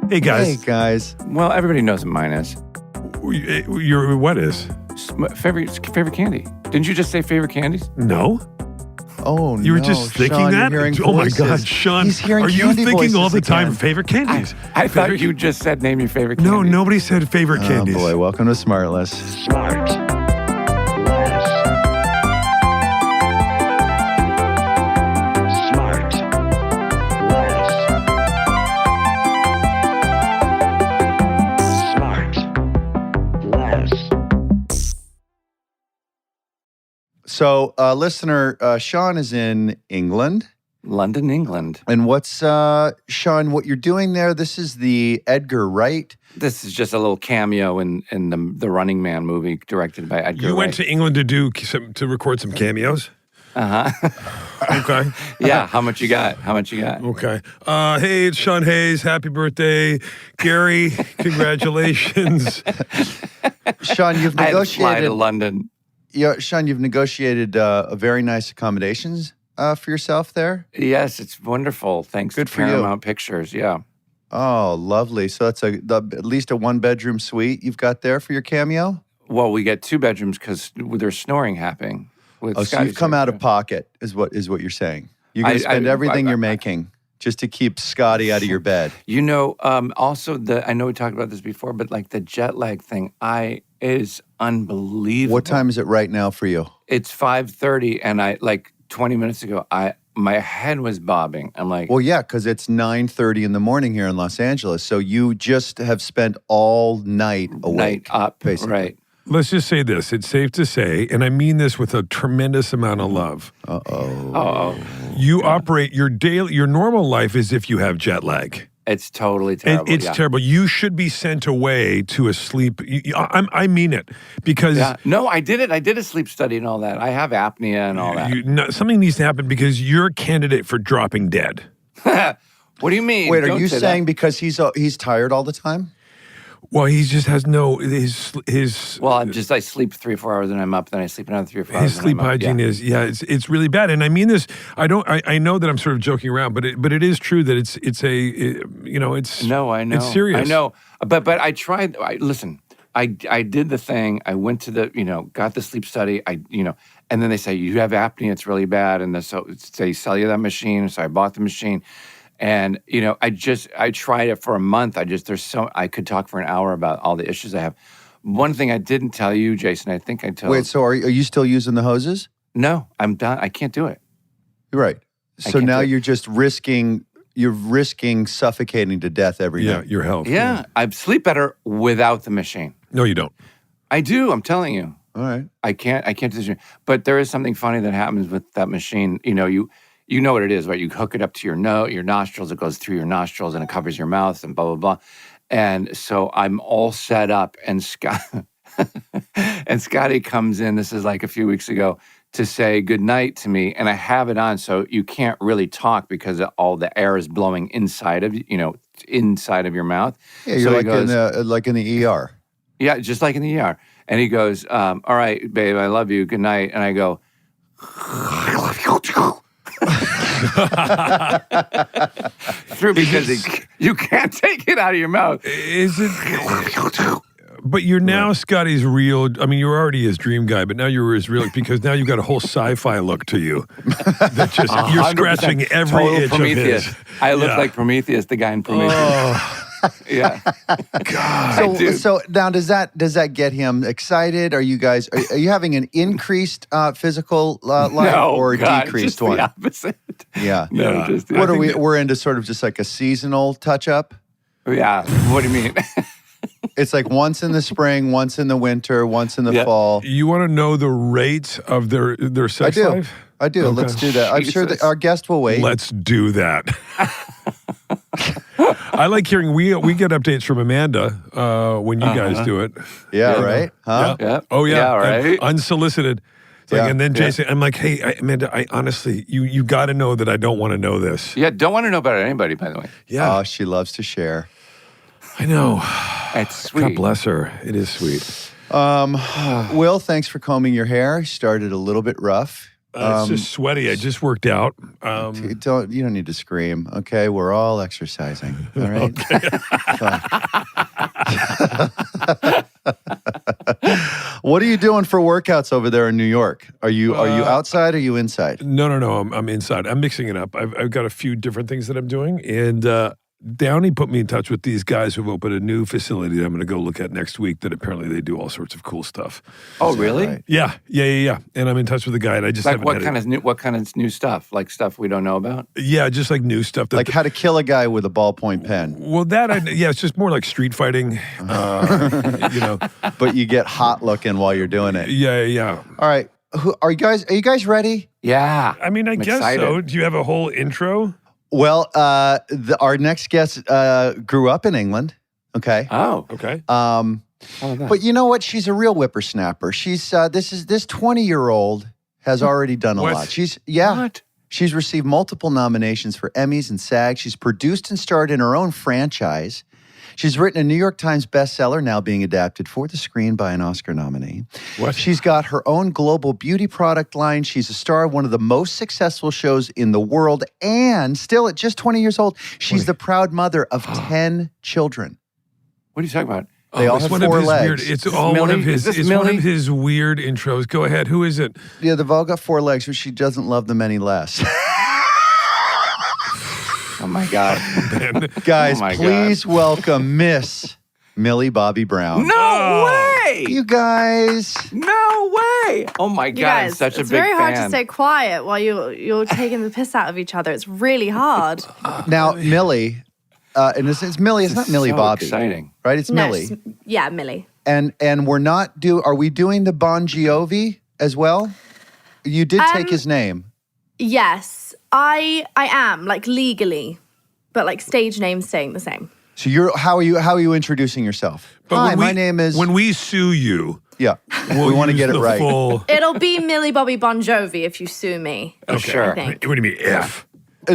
Hey, guys. Hey, guys. Well, everybody knows what mine is. Your what is? Favorite candy. Didn't you just say favorite candies? No. Oh, You were just thinking Sean, that? You're hearing Oh, my voices. God, Sean. He's hearing are you candy thinking voices all the time again. favorite candies? I thought you just said name your favorite candy. No, nobody said favorite candies. Oh, boy. Welcome to SmartLess. SmartLess. So, listener, Sean is in England. London, England. And what's, Sean, what you're doing there, this is the Edgar Wright. This is just a little cameo in the Running Man movie directed by Edgar Wright. You went to England to record some cameos? Uh-huh. Okay. Yeah, how much you got? Okay. Hey, it's Sean Hayes. Happy birthday. Gary, congratulations. Sean, you've I had to fly negotiated. to London. Yeah, Sean, you've negotiated a very nice accommodations for yourself there. Yes, it's wonderful. Thanks Good to for you. Paramount Pictures, yeah. Oh, lovely. So that's at least a one-bedroom suite you've got there for your cameo? Well, we get 2 bedrooms because there's snoring happening. With Oh, so you've come out of pocket is what you're saying. You're going to spend everything you're making just to keep Scotty out of your bed. You know, also I know we talked about this before, but like the jet lag thing, is unbelievable. What time is it right now for you? It's 5:30, and I 20 minutes ago, my head was bobbing. I'm like, Well, yeah, because it's 9:30 in the morning here in Los Angeles. So you just have spent all night awake. night up, basically. right? Let's just say this. It's safe to say, and I mean this with a tremendous amount of love. Oh, You operate your normal life as if you have jet lag. it's totally terrible. It's yeah. terrible. You should be sent away to a sleep. I mean it because Yeah, no, I did it. I did a sleep study and all that. I have apnea and all that. something needs to happen because you're a candidate for dropping dead. What do you mean? Wait, are Don't you say saying that. because he's tired all the time? Well, he just has his Well, I sleep 3 or 4 hours and I'm up. Then I sleep another 3 or 4 hours. his sleep and I'm up. hygiene Yeah. it's really bad, and I mean this. I know that I'm sort of joking around, but it is true that it's No, I know. it's serious. I know. But I tried. Listen. I did the thing. I went to got the sleep study. And then they say you have apnea. It's really bad. And so they sell you that machine. So I bought the machine. And I tried it for a month. I could talk for an hour about all the issues I have. One thing I didn't tell you, Jason, I think I told. Wait, so are you still using the hoses? No, I'm done. I can't do it. You're right. I So can't now do it. you're just risking suffocating to death every night. your health. Yeah, I sleep better without the machine. No, you don't. I do. I'm telling you. All right. I can't do this. But there is something funny that happens with that machine. You know what it is, right? You hook it up to your nostrils. It goes through your nostrils and it covers your mouth and blah, blah, blah. And so I'm all set up and Scotty comes in, this is like a few weeks ago, to say goodnight to me. And I have it on so you can't really talk because all the air is blowing inside of your mouth. Yeah, you're So like in the ER. yeah, just like in the ER. And he goes, all right, babe, I love you. Good night. And I go, I love you too. Because you can't take it out of your mouth. Is it? I love you too. But you're now Scotty's real. I mean, you were already his dream guy, but now you're his real because now you've got a whole sci-fi look to you. That just you're 100% scratching every total itch Prometheus. of his. I look Yeah. like Prometheus, the guy in Prometheus. Oh, Yeah. God. So now does that get him excited? Are you guys are you having an increased physical life No, or a God, decreased just one? the opposite. Yeah. No, Yeah. just the What are opposite. we're into sort of just like a seasonal touch up? Yeah. What do you mean? It's like once in the spring, once in the winter, once in the Yeah. fall. You want to know the rate of their sex life? I do. Okay. Let's do that. I'm sure that Jesus. our guest will wait. Let's do that. I like hearing we get updates from Amanda when you guys do it. yeah, right? Huh? Yeah. Yeah. Oh yeah. Yeah, right. Unsolicited. It's like, Yeah. and then Yeah. Jason, I'm like, hey, Amanda, I honestly, you got to know that I don't want to know this. Yeah, don't want to know about anybody, by the way. Yeah, Oh, she loves to share. I know. It's sweet. God bless her. It is sweet. Will, thanks for combing your hair. Started a little bit rough. It's just sweaty. I just worked out. You don't need to scream. Okay, we're all exercising. All right. What are you doing for workouts over there in New York? Are you outside or are you inside? No. I'm inside. I'm mixing it up. I've got a few different things that I'm doing, and Downey put me in touch with these guys who've opened a new facility that I'm going to go look at next week. That apparently they do all sorts of cool stuff. Oh, really? Right? Yeah. And I'm in touch with the guy, and I just like haven't what kind of new stuff? Like stuff we don't know about? Yeah, just like new stuff. Like how to kill a guy with a ballpoint pen. Well, it's just more like street fighting. But you get hot looking while you're doing it. Yeah. All right. Are you guys ready? Yeah. I mean, I guess excited. so. Do you have a whole intro? Well, our next guest grew up in England. Okay. Oh. Okay. But you know what? She's a real whippersnapper. She's this 20-year-old has already done a What? lot. She's What? She's received multiple nominations for Emmys and SAG. She's produced and starred in her own franchise. She's written a New York Times bestseller, now being adapted for the screen by an Oscar nominee. What? She's got her own global beauty product line. She's a star of one of the most successful shows in the world. And still at just 20 years old, she's the proud mother of 10 children. What are you talking about? They all it's have one of 4 his legs. weird. It's all one of Millie? his. Is this It's one Millie? of his weird intros. Go ahead. Who is it? Yeah, they've all got 4 legs, but she doesn't love them any less. Oh my God. Guys, Oh my please welcome Miss Millie Bobby Brown. No way! You guys. No way! Oh my God, You guys, I'm such a big it's very hard to fan. stay quiet while you're taking the piss out of each other. It's really hard. Now, Millie, and it's Millie, it's not Millie so Bobby. exciting. Right? It's No, Millie. yeah, Millie. And are we doing the Bon Jovi as well? You did take his name. Yes, I am, like, legally, but like stage name staying the same. So how are you introducing yourself? But Hi, when my name is. When we sue you, Yeah, we'll we want to use get it the right. Full, It'll be Millie Bobby Bon Jovi if you sue me. Oh, sure. I think. What do you mean if?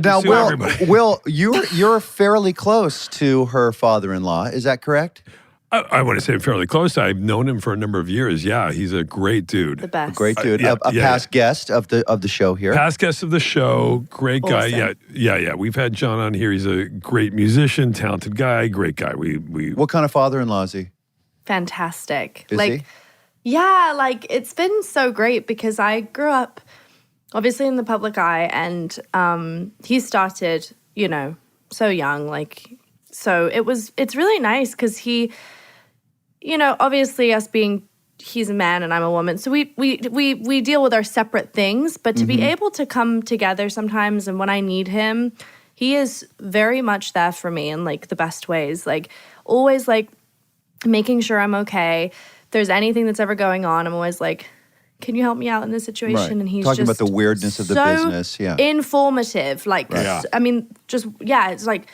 Now, Sue everybody. Will, you're fairly close to her father-in-law. Is that correct? I want to say fairly close. I've known him for a number of years. Yeah, he's a great dude. The best. Great dude. yeah, a yeah, past guest of the show here. Past guest of the show, great guy. Awesome. Yeah. We've had John on here. He's a great musician, talented guy, great guy. We What kind of father-in-law is he? Fantastic. Is like, he? yeah, like it's been so great because I grew up obviously in the public eye and he started, so young, like, so it's really nice because he, obviously he's a man and I'm a woman. So we deal with our separate things, but to be able to come together sometimes and when I need him, he is very much there for me in like the best ways. Like always like making sure I'm okay. If there's anything that's ever going on, I'm always like, can you help me out in this situation? Right. And he's Talking just about the weirdness of the so business, yeah. informative. Like, Yeah. I mean, it's like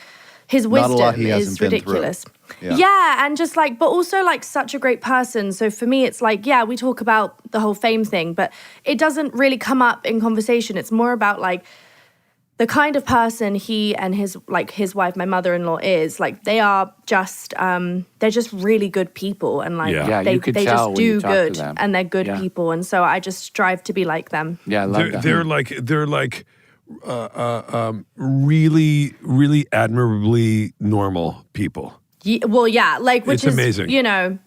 his Not a lot wisdom he hasn't is been through. ridiculous. Yeah. And just like, but also like such a great person. So for me, it's like, yeah, we talk about the whole fame thing, but it doesn't really come up in conversation. It's more about like the kind of person he and his wife, my mother-in-law, is. Like they are just, they're just really good people, and like Yeah. Yeah, they you could they tell just when do you talk to good, them. and they're good Yeah. people, and so I just strive to be like them. Yeah, I love that. They're like really, really admirably normal people. Like which It's is amazing.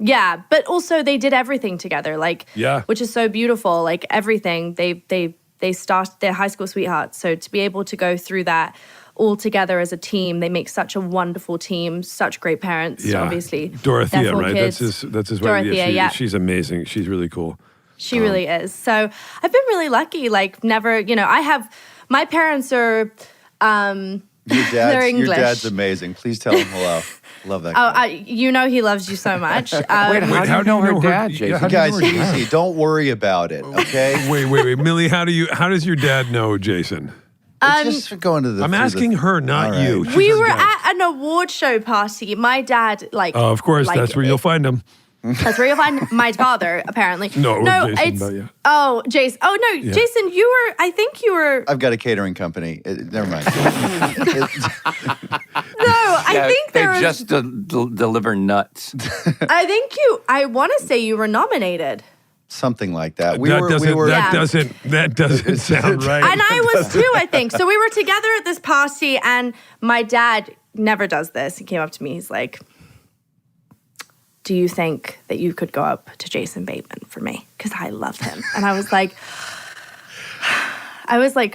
but also they did everything together, like which is so beautiful. Like everything they started, they're high school sweethearts, so to be able to go through that all together as a team, they make such a wonderful team, such great parents. Yeah, Obviously, Dorothea, their 4 right? kids. That's his wife. Dorothea, She's amazing. She's really cool. She really is. So I've been really lucky. Like never, I have my parents are. They're English. Your dad's amazing. Please tell him hello. Love that guy. He loves you so much. Wait, how do you know her dad, Jason? how do you know Guys, her dad? easy. Don't worry about it, okay? Wait, Millie, how does your dad know Jason? Just going to the. I'm through asking the, her, not All right. you. She's We his were dad. at an award show party. My dad, Of course, like, that's where you'll find him. That's where you'll find my father, apparently. No, Jason, it's but yeah. oh, Jason. Oh no, Jason, I think you were. I've got a catering company. Never mind. I think they there was. just deliver nuts. I think I want to say you were nominated. something like that. That doesn't sound right. And I was too, I think. So we were together at this party, and my dad never does this. He came up to me. He's like, do you think that you could go up to Jason Bateman for me? Because I love him. And I was like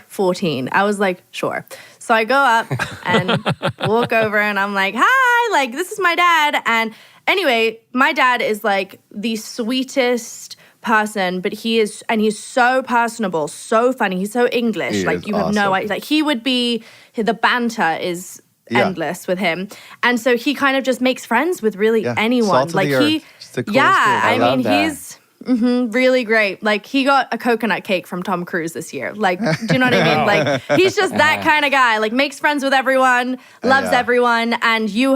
14. I was like, sure. So I go up and walk over, and I'm like, hi, like, this is my dad. And anyway, my dad is like the sweetest person, but he's so personable, so funny. He's so English. He like, is you have no awesome. idea. Like, he would be, the banter is endless with him. And so he kind of just makes friends with really anyone. Salt of like, the earth. It's the coolest yeah, dude. I love mean, that. he's really great. Like, he got a coconut cake from Tom Cruise this year. Like, do you know what I mean? Like, he's just that kind of guy. Like, makes friends with everyone, loves everyone, and you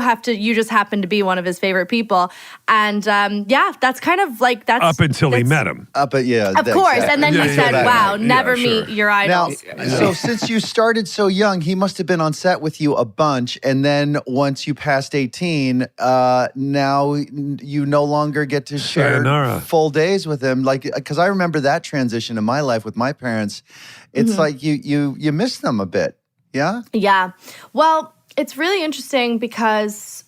just happen to be one of his favorite people. And that's kind of like Up until he met him. But Of course. And then he said, wow, never sure. meet your Now, idols. so since you started so young, he must have been on set with you a bunch. And then once you passed 18, now you no longer get to share Sayonara. full days with him. Like, because I remember that transition in my life with my parents. It's like you miss them a bit. Yeah? Yeah. Well, it's really interesting because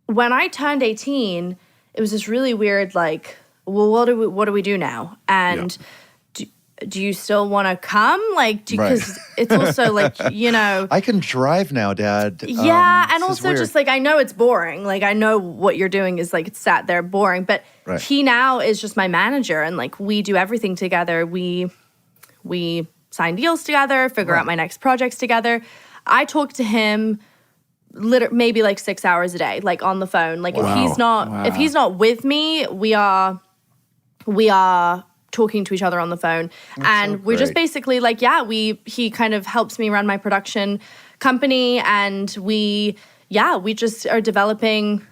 when I turned 18, it was this really weird, like, well, what do we do now? And do you still want to come? Like, because it's also like, you know. I can drive now, Dad. Yeah, and this is also weird. just like, I know it's boring. Like, I know what you're doing is like, it's sat there boring. But he now is just my manager, and like, we do everything together. We sign deals together, figure out my next projects together. I talk to him maybe like 6 hours a day, like on the phone. Like, if he's not with me, we are talking to each other on the phone. And we're just basically like, he kind of helps me run my production company, and we just are developing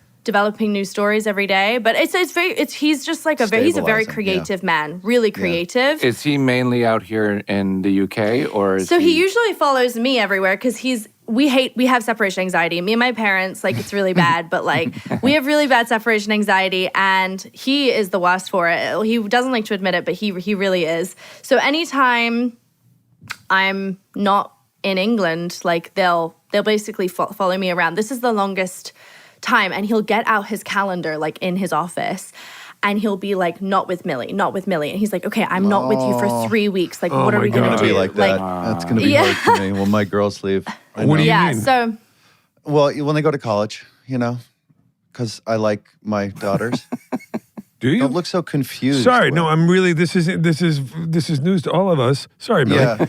new stories every day. But he's just like he's a very creative man, really creative. Is he mainly out here in the UK, or is he usually follows me everywhere because we have separation anxiety. Me and my parents, like, it's really bad, but like, we have really bad separation anxiety, and he is the worst for it. He doesn't like to admit it, but he really is. So anytime I'm not in England, like, they'll basically follow me around. This is the longest time, and he'll get out his calendar, like, in his office, and he'll be like, not with Millie. And he's like, okay, I'm not with you for 3 weeks. Like, what are we going to do? Be like that. That's going to be hard for me when my girls leave. What do you mean? So, well, when they go to college, you know, because I like my daughters. Do you? Don't look so confused. Sorry, Will. no, I'm really. This is news to all of us. Sorry, Millie.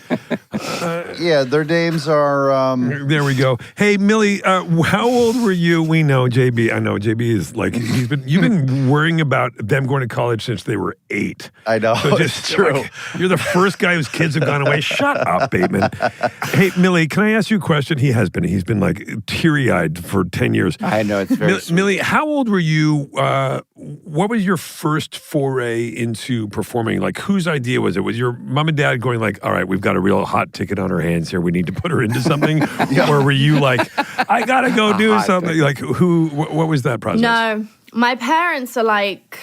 Yeah, their names are. There we go. Hey, Millie, how old were you? We know JB. I know JB is like you've been worrying about them going to college since they were 8. I know. So it's true. like, you're the first guy whose kids have gone away. Shut up, Bateman. Hey, Millie, can I ask you a question? He's been like teary-eyed for 10 years. I know, it's very sweet. Millie, how old were you? What was your first foray into performing? Like, whose idea was it? Was your mom and dad going like, all right, we've got a real hot ticket on our hands here. We need to put her into something? Or were you like, I got to go do something? Like, what was that process? no, my parents are like,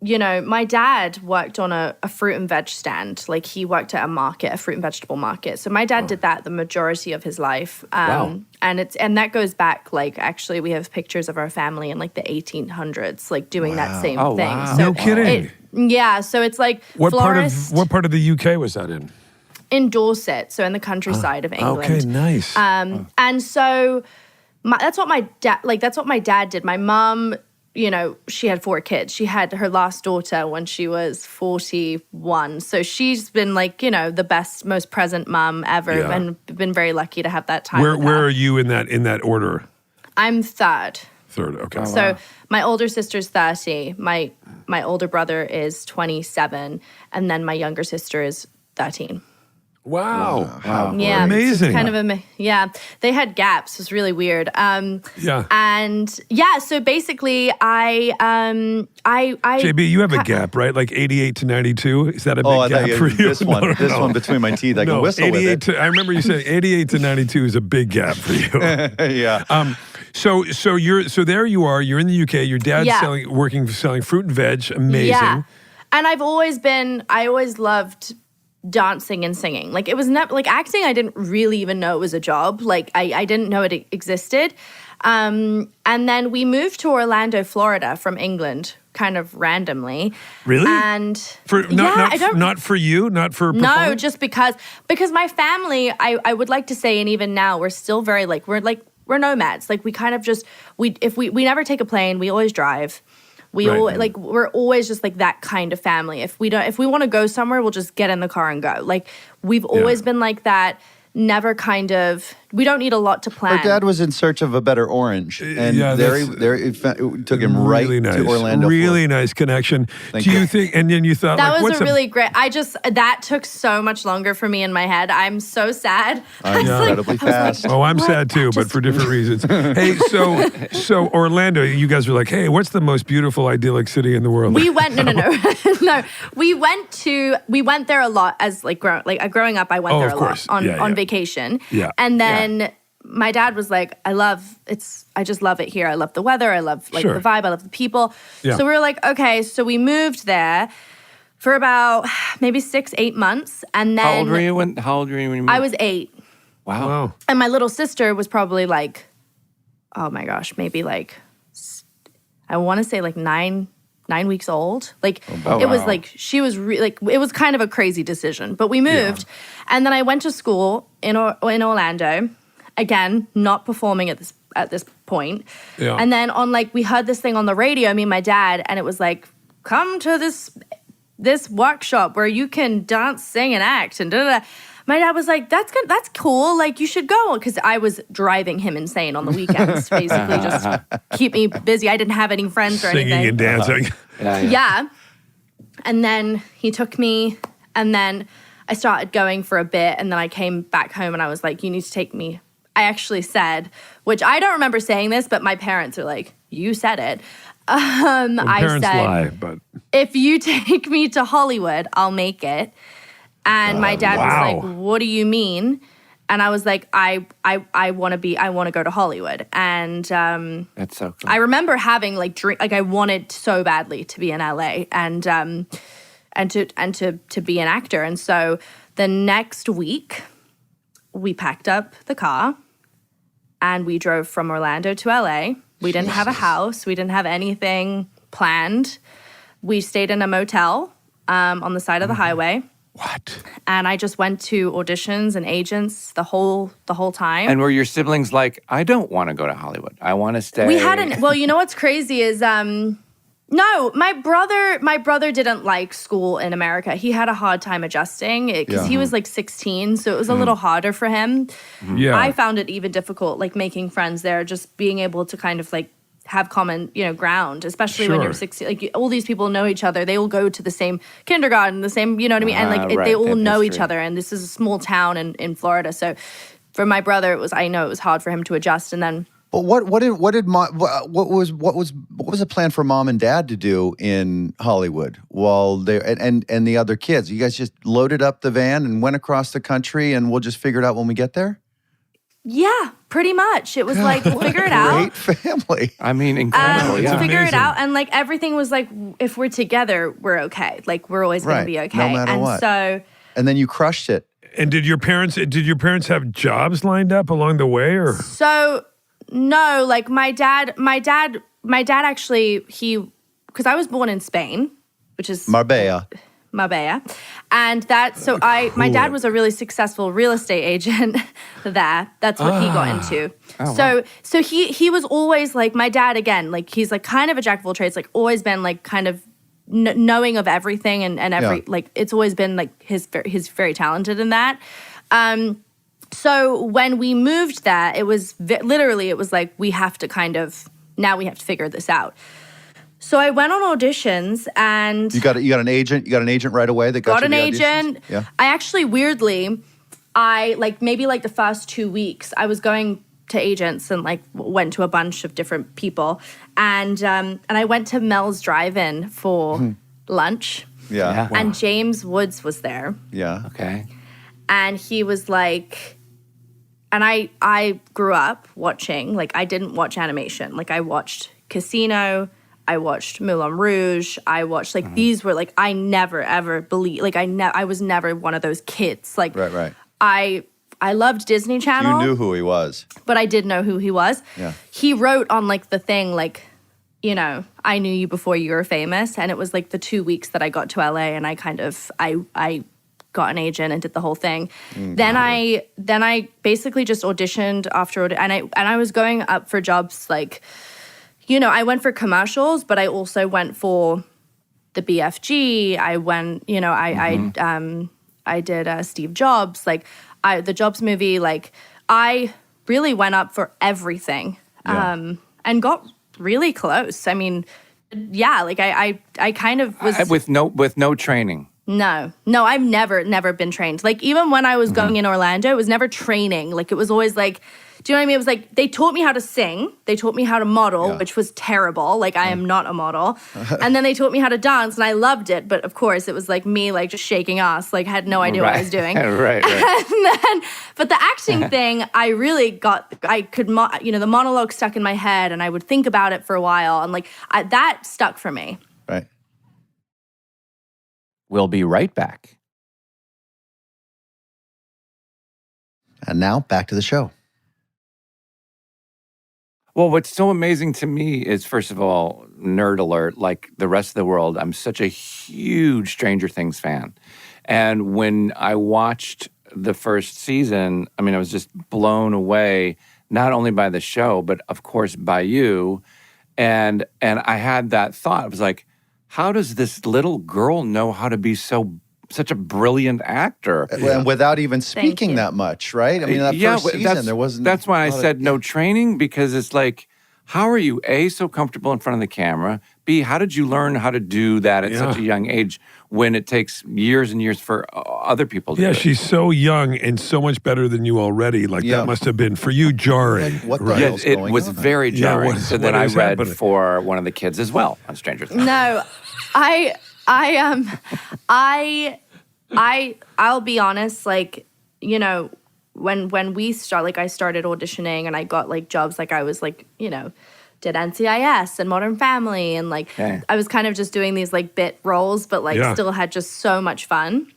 you know, my dad worked on a fruit and veg stand. Like, he worked at a fruit and vegetable market. So my dad did that the majority of his life. Wow. And that goes back, like, actually we have pictures of our family in like the 1800s, like doing that same thing. Wow. So No kidding. So it's like What florist part of the UK was that in? in Dorset, so in the countryside of England. Okay, nice. And so that's what my dad did. My mom, you know, she had 4 kids. She had her last daughter when she was 41. So she's been like, you know, the best, most present mom ever, and been very lucky to have that time. Where are you in that order? I'm third. Okay. So my older sister's 30. My older brother is 27, and then my younger sister is 13. Wow. Yeah, Amazing. It's kind of they had gaps. It was really weird. Yeah. And so basically I JB, you have a gap, right? Like 88 to 92. Is that a big I gap thought for you? this one, this one between my teeth. I can whistle with it. I remember you saying 88 to 92 is a big gap for you. Yeah. So there you are. You're in the UK. Your dad's selling fruit and veg. Amazing. Yeah. And I always loved dancing and singing. Like it was never like acting. I didn't really even know it was a job. Like I didn't know it existed. And then we moved to Orlando, Florida from England, kind of randomly. Really? And not for you, not for performing? no, just because my family, I would like to say, and even now we're still very we're nomads. Like we kind of just we never take a plane. We always drive. We're always just like that kind of family. If we want to go somewhere, we'll just get in the car and go. Like we've always been like that. Never kind of. We don't need a lot to plan. Her dad was in search of a better orange, and it took him really right nice. to Orlando. Really nice connection. Do you think? And then you thought that was really great. That took so much longer for me in my head. I'm so sad. I'm incredibly fast. Oh, I'm sad too, but for different reasons. Hey, so Orlando, you guys were like, hey, what's the most beautiful, idyllic city in the world? We went no. We went there a lot as growing up. I went there a lot on vacation. Yeah. And then my dad was like, I just love it here. I love the weather. I love the vibe. I love the people. Yeah. So we were like, okay. So we moved there for about maybe 6-8 months. And then How old were you when you moved? I was 8. Wow. And my little sister was probably like, oh my gosh, maybe like, I want to say like 9 weeks old. Like it was like, she was it was kind of a crazy decision, but we moved. And then I went to school in Orlando, again, not performing at this point. Yeah. And then we heard this thing on the radio, me and my dad, and it was like, come to this workshop where you can dance, sing, and act, and da-da-da. My dad was like, that's good, that's cool, like you should go, because I was driving him insane on the weekends, basically just keep me busy. I didn't have any friends or anything. Singing and dancing. Yeah. And then he took me, and then I started going for a bit, and then I came back home and I was like, you need to take me. I actually said, which I don't remember saying this, but my parents are like, you said it. I said, lie, but if you take me to Hollywood, I'll make it. And my dad was like, what do you mean? And I was like, I want to go to Hollywood. And that's so cool. I remember having I wanted so badly to be in LA and to be an actor. And so the next week we packed up the car and we drove from Orlando to LA. We didn't have a house. We didn't have anything planned. We stayed in a motel on the side of the highway. what? And I just went to auditions and agents the whole time. And were your siblings like, I don't want to go to Hollywood. I want to stay. We hadn't. Well, you know what's crazy is no, my brother didn't like school in America. He had a hard time adjusting because he was like 16, so it was a little harder for him. Yeah. I found it even difficult, like making friends there, just being able to kind of like have common, ground, especially when you're 16. Like all these people know each other. They all go to the same kindergarten, the same, you know what I mean? And like they all know each other. And this is a small town in Florida. So for my brother, I know it was hard for him to adjust. And then. But what was the plan for mom and dad to do in Hollywood while they and the other kids? You guys just loaded up the van and went across the country, and we'll just figure it out when we get there? Yeah, pretty much. It was like, figure it out. Great family. I mean, incredible. Figure it amazing. out. And like everything was like, if we're together, we're okay. Like we're always going to be okay. No matter what. So. And then you crushed it. And did your parents have jobs lined up along the way, or? So no, like my dad actually, because I was born in Spain, which is Marbella. And my dad was a really successful real estate agent there. That's what he got into. So he was always like, my dad, again, like he's like kind of a jack of all trades, like always been like kind of knowing of everything and every, like it's always been like he's very talented in that. So when we moved there, it was literally, it was like, we have to figure this out. So I went on auditions and You got an agent. You got an agent right away that got you an the agent. auditions? Yeah. I actually weirdly, maybe the first 2 weeks, I was going to agents and like went to a bunch of different people, and I went to Mel's Drive-In for lunch. Yeah. And James Woods was there. Yeah. Okay. And he was like, and I grew up watching, like I didn't watch animation. Like I watched Casino, watched Moulin Rouge. I watched like these were like I never ever believed like I was never one of those kids. Like Right. I loved Disney Channel. You knew who he was. But I did know who he was. Yeah. He wrote on like the thing like, you know, I knew you before you were famous, and it was like the 2 weeks that I got to LA, and I kind of I got an agent and did the whole thing. Then I basically just auditioned and I was going up for jobs like, you know, I went for commercials, but I also went for the BFG. I went, you know, I did Steve Jobs, like the Jobs movie. Like I really went up for everything, and got really close. I mean, yeah, like I kind of was with no training. No, I've never been trained. Like even when I was going in Orlando, it was never training. Like it was always like, do you know what I mean? It was like they taught me how to sing, they taught me how to model, which was terrible. Like I am not a model. And then they taught me how to dance, and I loved it. But of course, it was like me like just shaking ass, like had no idea what I was doing. right. And then, but the acting thing, I really you know, the monologue stuck in my head, and I would think about it for a while, and like that stuck for me. Right. We'll be right back. And now back to the show. Well, what's so amazing to me is, first of all, nerd alert, like the rest of the world, I'm such a huge Stranger Things fan. And when I watched the first season, I mean, I was just blown away, not only by the show, but of course by you. And I had that thought. I was like, how does this little girl know how to be such a brilliant actor? And without even speaking that much, right? I mean, that first season, there wasn't... That's why I said no training, because it's like, how are you, A, so comfortable in front of the camera? B, how did you learn how to do that at such a young age when it takes years and years for other people to do it? Yeah, she's so young and so much better than you already. Like, that must have been, for you, jarring. What the hell's it going was on? very jarring. what so then I is read happening? for one of the kids as well on Stranger Things. No, I'll be honest, like, you know, when we I started auditioning and I got like jobs, like I was like, you know, did NCIS and Modern Family, and like I was kind of just doing these like bit roles, but like still had just so much fun.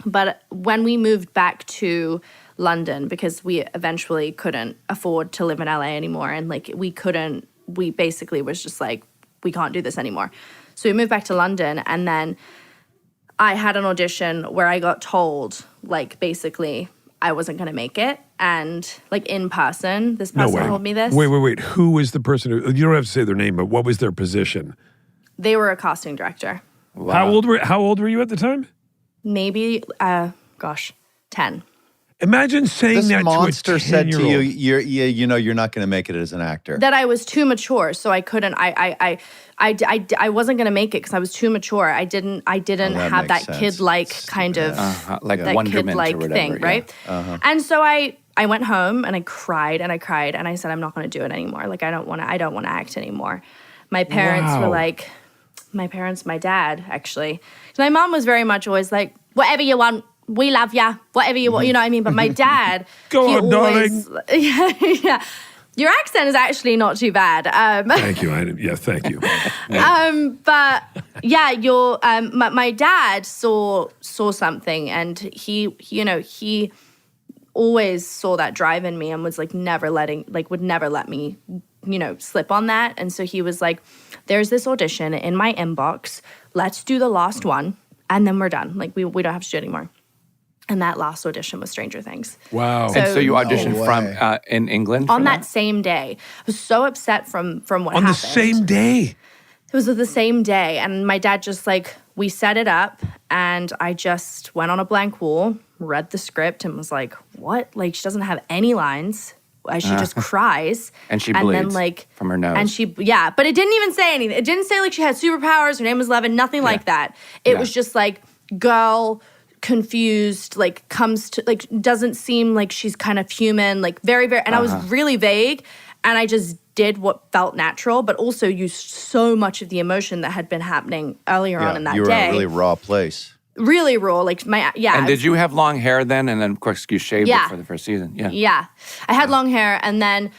But when we moved back to London, because we eventually couldn't afford to live in LA anymore, and like we basically was just like, we can't do this anymore. So we moved back to London, and then I had an audition where I got told, like, basically I wasn't going to make it. And, like, in person, this person told me this. Wait. Who was the person you don't have to say their name, but what was their position? They were a casting director. Wow. How old were you at the time? Maybe, 10. Imagine saying This that monster to a said to 10-year-old. you, you know, you're not going to make it as an actor. That I was too mature, so I couldn't. I wasn't gonna make it because I was too mature. I didn't that have that makes sense. kid-like kind of like that wonderment kid-like or whatever, thing, right? And so I went home and I cried and I said, I'm not going to do it anymore. Like I don't want to act anymore. My parents were like, my dad actually. 'Cause my mom was very much always like, whatever you want. We love ya, whatever you want, you know what I mean? But my dad, Go he on, always, darling. yeah. Your accent is actually not too bad. Thank you. Thank you. But yeah, my dad saw something, and he always saw that drive in me and was like would never let me, slip on that. And so he was like, there's this audition in my inbox. Let's do the last one, and then we're done. Like we don't have to do it anymore. And that last audition was Stranger Things. Wow. And so you auditioned No from way. in England On for that same day. I was so upset from what happened. On the same day? It was the same day. And my dad just we set it up, and I just went on a blank wall, read the script, and was like, what? Like, she doesn't have any lines. She just cries. And she bleeds then, from her nose. And but it didn't even say anything. It didn't say like she had superpowers, her name was Levin, nothing like that. It was just like, girl, confused, like comes to, like doesn't seem like she's kind of human, like very, very, and I was really vague, and I just did what felt natural, but also used so much of the emotion that had been happening earlier on in that you were day. in a really raw place. Really raw, like And did you have long hair then? And then, of course, you shaved it for the first season. Yeah. Yeah. I had long hair, and then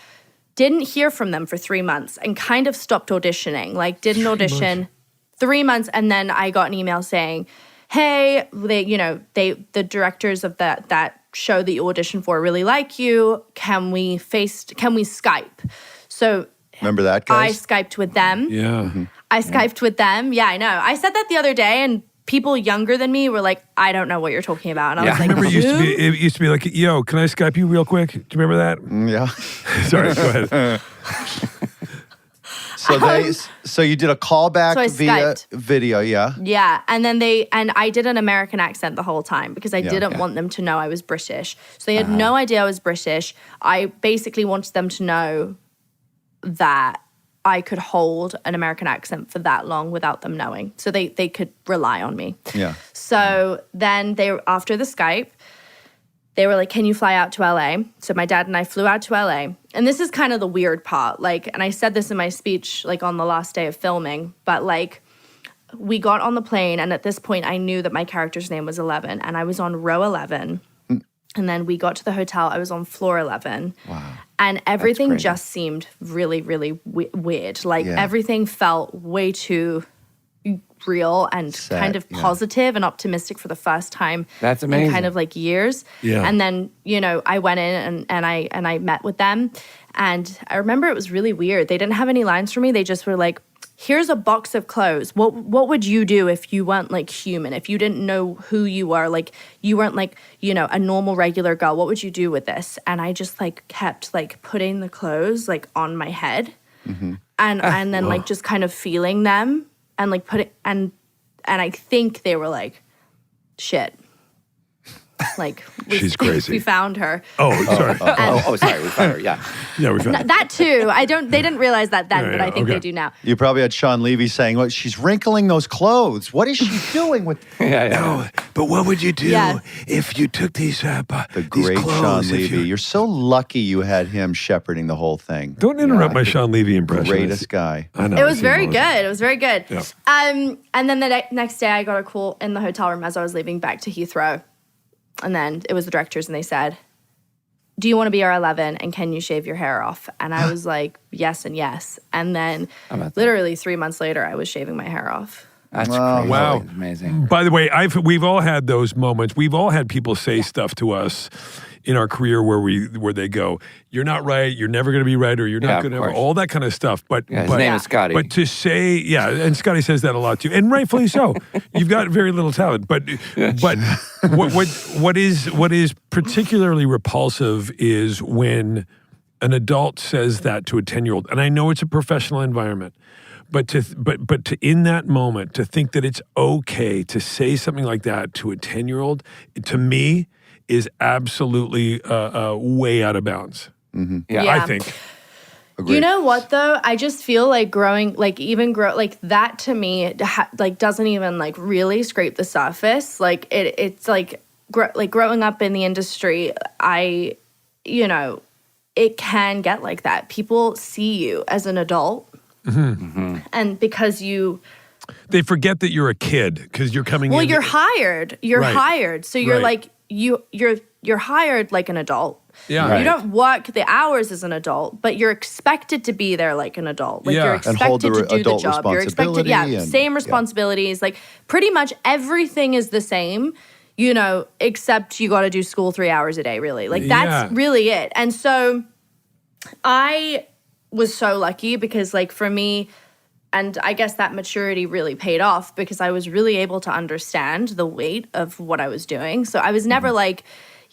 didn't hear from them for 3 months and kind of stopped auditioning. Like, did an audition 3 months, and then I got an email saying, hey, the directors of that show that you auditioned for really like you. Can we Skype? So remember that, I guys? Skyped with them. Yeah. I Skyped with them. Yeah, I know. I said that the other day, and people younger than me were like, I don't know what you're talking about. And I was like, Remember, it used to be like, yo, can I Skype you real quick? Do you remember that? Yeah. Sorry, go ahead. So you did a callback So I via Skyped. video, yeah? Yeah, and then I did an American accent the whole time because I didn't okay. want them to know I was British. So they had no idea I was British. I basically wanted them to know that I could hold an American accent for that long without them knowing. So they could rely on me. Yeah. So then after the Skype, they were like, can you fly out to LA? So my dad and I flew out to LA. And this is kind of the weird part. Like, and I said this in my speech, like on the last day of filming, but like we got on the plane, and at this point I knew that my character's name was 11, and I was on row 11. And then we got to the hotel, I was on floor 11. Wow. And everything crazy. just seemed really, really weird. Like Yeah. everything felt way too real and Sad, kind of yeah. positive and optimistic for the first time That's in amazing. kind of like years. Yeah. And then, I went in and I met with them, and I remember it was really weird. They didn't have any lines for me. They just were like, here's a box of clothes. What would you do if you weren't like human? If you didn't know who you are, like you weren't like, a normal regular girl, what would you do with this? And I just like kept like putting the clothes like on my head and then like just kind of feeling them and like and I think they were like, shit. Like She's crazy. We found her. Oh, sorry. Sorry, we found her. Yeah. Yeah, we found it. That too. They didn't realize that then, Yeah, but yeah, I think okay. they do now. You probably had Sean Levy saying, well, she's wrinkling those clothes. What is she doing with No, but what would you do Yeah. if you took these the these great clothes? Sean if Levy? You're so lucky you had him shepherding the whole thing. Don't interrupt my Sean Levy impression. Greatest guy. I know. It I was see very him good. all the time. It was very good. Yeah. And then the next day, I got a call in the hotel room as I was leaving back to Heathrow. And then it was the directors, and they said, do you want to be our 11, and can you shave your hair off? And I was like, yes and yes. And then literally 3 months later, I was shaving my hair off. That's Wow. crazy. Wow. Amazing. By the way, we've all had those moments. We've all had people say stuff to us in our career where they go, "You're not right. You're never going to be right, or you're Yeah, not of going to." course. All that kind of stuff. But Yeah, his but, name is Scotty. But to say, yeah, and Scotty says that a lot too, and rightfully so. You've got very little talent. But what is particularly repulsive is when an adult says that to a 10-year-old, and I know it's a professional environment. But to in that moment to think that it's okay to say something like that to a 10-year-old, to me, is absolutely way out of bounds. Yeah. I think. Agreed. You know what though? I just feel like growing, like that to me, like doesn't even like really scrape the surface. Like it's like growing up in the industry, it can get like that. People see you as an adult, and because They forget that you're a kid because you're coming in. you're hired. You're Right. hired, so you're Right. like you're hired like an adult. Yeah. Right. You don't work the hours as an adult, but you're expected to be there like an adult. Like Yeah. you're And hold expected the to do the adult job. You're expected, responsibility and- same yeah. responsibilities. Like pretty much everything is the same, except you got to do school 3 hours a day, really. Like that's Yeah. really it. And so I was so lucky because like for me, and I guess that maturity really paid off because I was really able to understand the weight of what I was doing. So I was never like,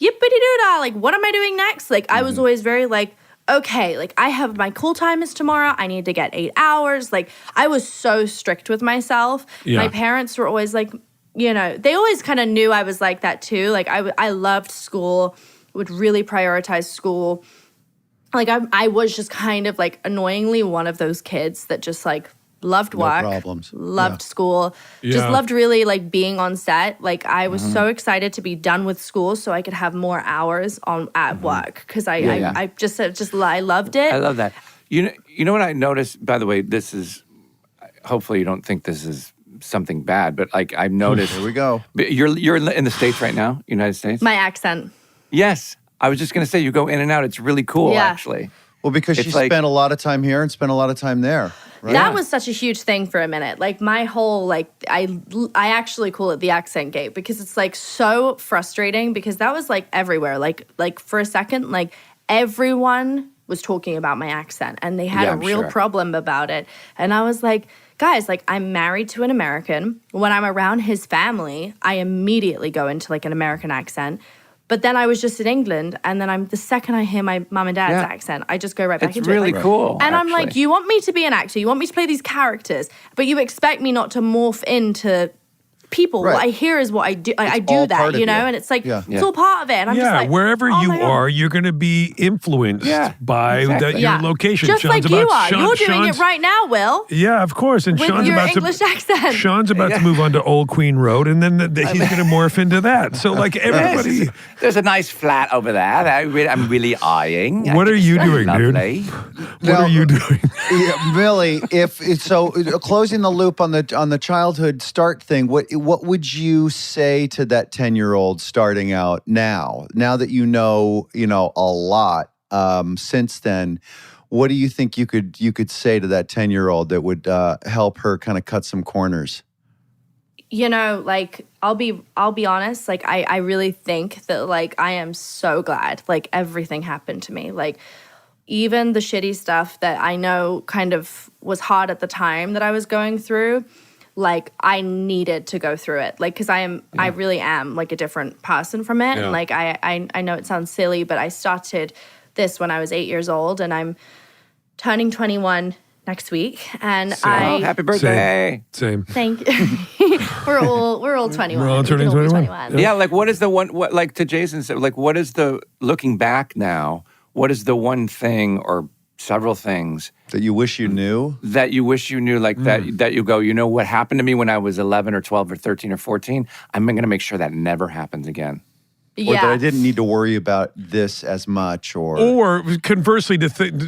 yippity-doo-dah, like, what am I doing next? Like, I was always very like, okay, like, I have my cool time is tomorrow. I need to get 8 hours. Like, I was so strict with myself. Yeah. My parents were always like, they always kind of knew I was like that too. Like, I loved school, would really prioritize school. Like, I was just kind of like annoyingly one of those kids that just like loved work, problems. loved school, just Yeah. loved really like being on set. Like I was so excited to be done with school so I could have more hours at work because I loved it. I love that. You know what I noticed, by the way, this is, hopefully you don't think this is something bad, but like I've noticed. Here we go. But you're in the States right now, United States? My accent. Yes. I was just going to say, you go in and out. It's really cool, Yeah. actually. Well, because she It's like- spent a lot of time here and spent a lot of time there. Right? That was such a huge thing for a minute. Like my whole I actually call it the Accentgate because it's like so frustrating because that was like everywhere. Like for a second, like everyone was talking about my accent and they had Yeah, a I'm real sure. problem about it. And I was like, guys, like I'm married to an American. When I'm around his family, I immediately go into like an American accent. But then I was just in England, and then the second I hear my mom and dad's Yeah. accent, I just go right back It's into really it. Like, cool. and I'm like, actually. you want me to be an actor, you want me to play these characters, but you expect me not to morph into people. Right. What I hear is what I do. I It's do all that, part of you know, you. and it's like Yeah. it's all part of it. And I'm just Yeah, like, wherever oh you my God. are, you're going to be influenced Yeah, by exactly. your location. Just Sean's like you about- are. Sean- You're doing Sean's- it right now, Will, Yeah, of course. And with Sean's your about English to accent. Sean's about to move on to Old Queen Road, and then he's going to morph into that. So, like everybody, There's a nice flat over there that I'm really eyeing. what are you doing, dude? Lovely. What are you doing? Yeah, Millie, closing the loop on the childhood start thing, what would you say to that 10-year-old starting out now that you know a lot since then? What do you think you could say to that 10-year-old that would help her kind of cut some corners? You know, like I'll be honest, like I really think that like I am so glad like everything happened to me. Like even the shitty stuff that I know kind of was hard at the time that I was going through, like I needed to go through it. Like cuz I really am like a different person from it. Yeah. And like I know it sounds silly, but I started this when I was 8 years old and I'm turning 21 next week and Oh, happy birthday. Same. Thank you. we're all 21. We're all We can turning be 21. Yeah, like what is the one, like to Jason said, like what is looking back now, what is the one thing or several things That you wish you knew? that you wish you knew, like that you go, you know what happened to me when I was 11 or 12 or 13 or 14? I'm going to make sure that never happens again. Or that I didn't need to worry about this as much, Or conversely,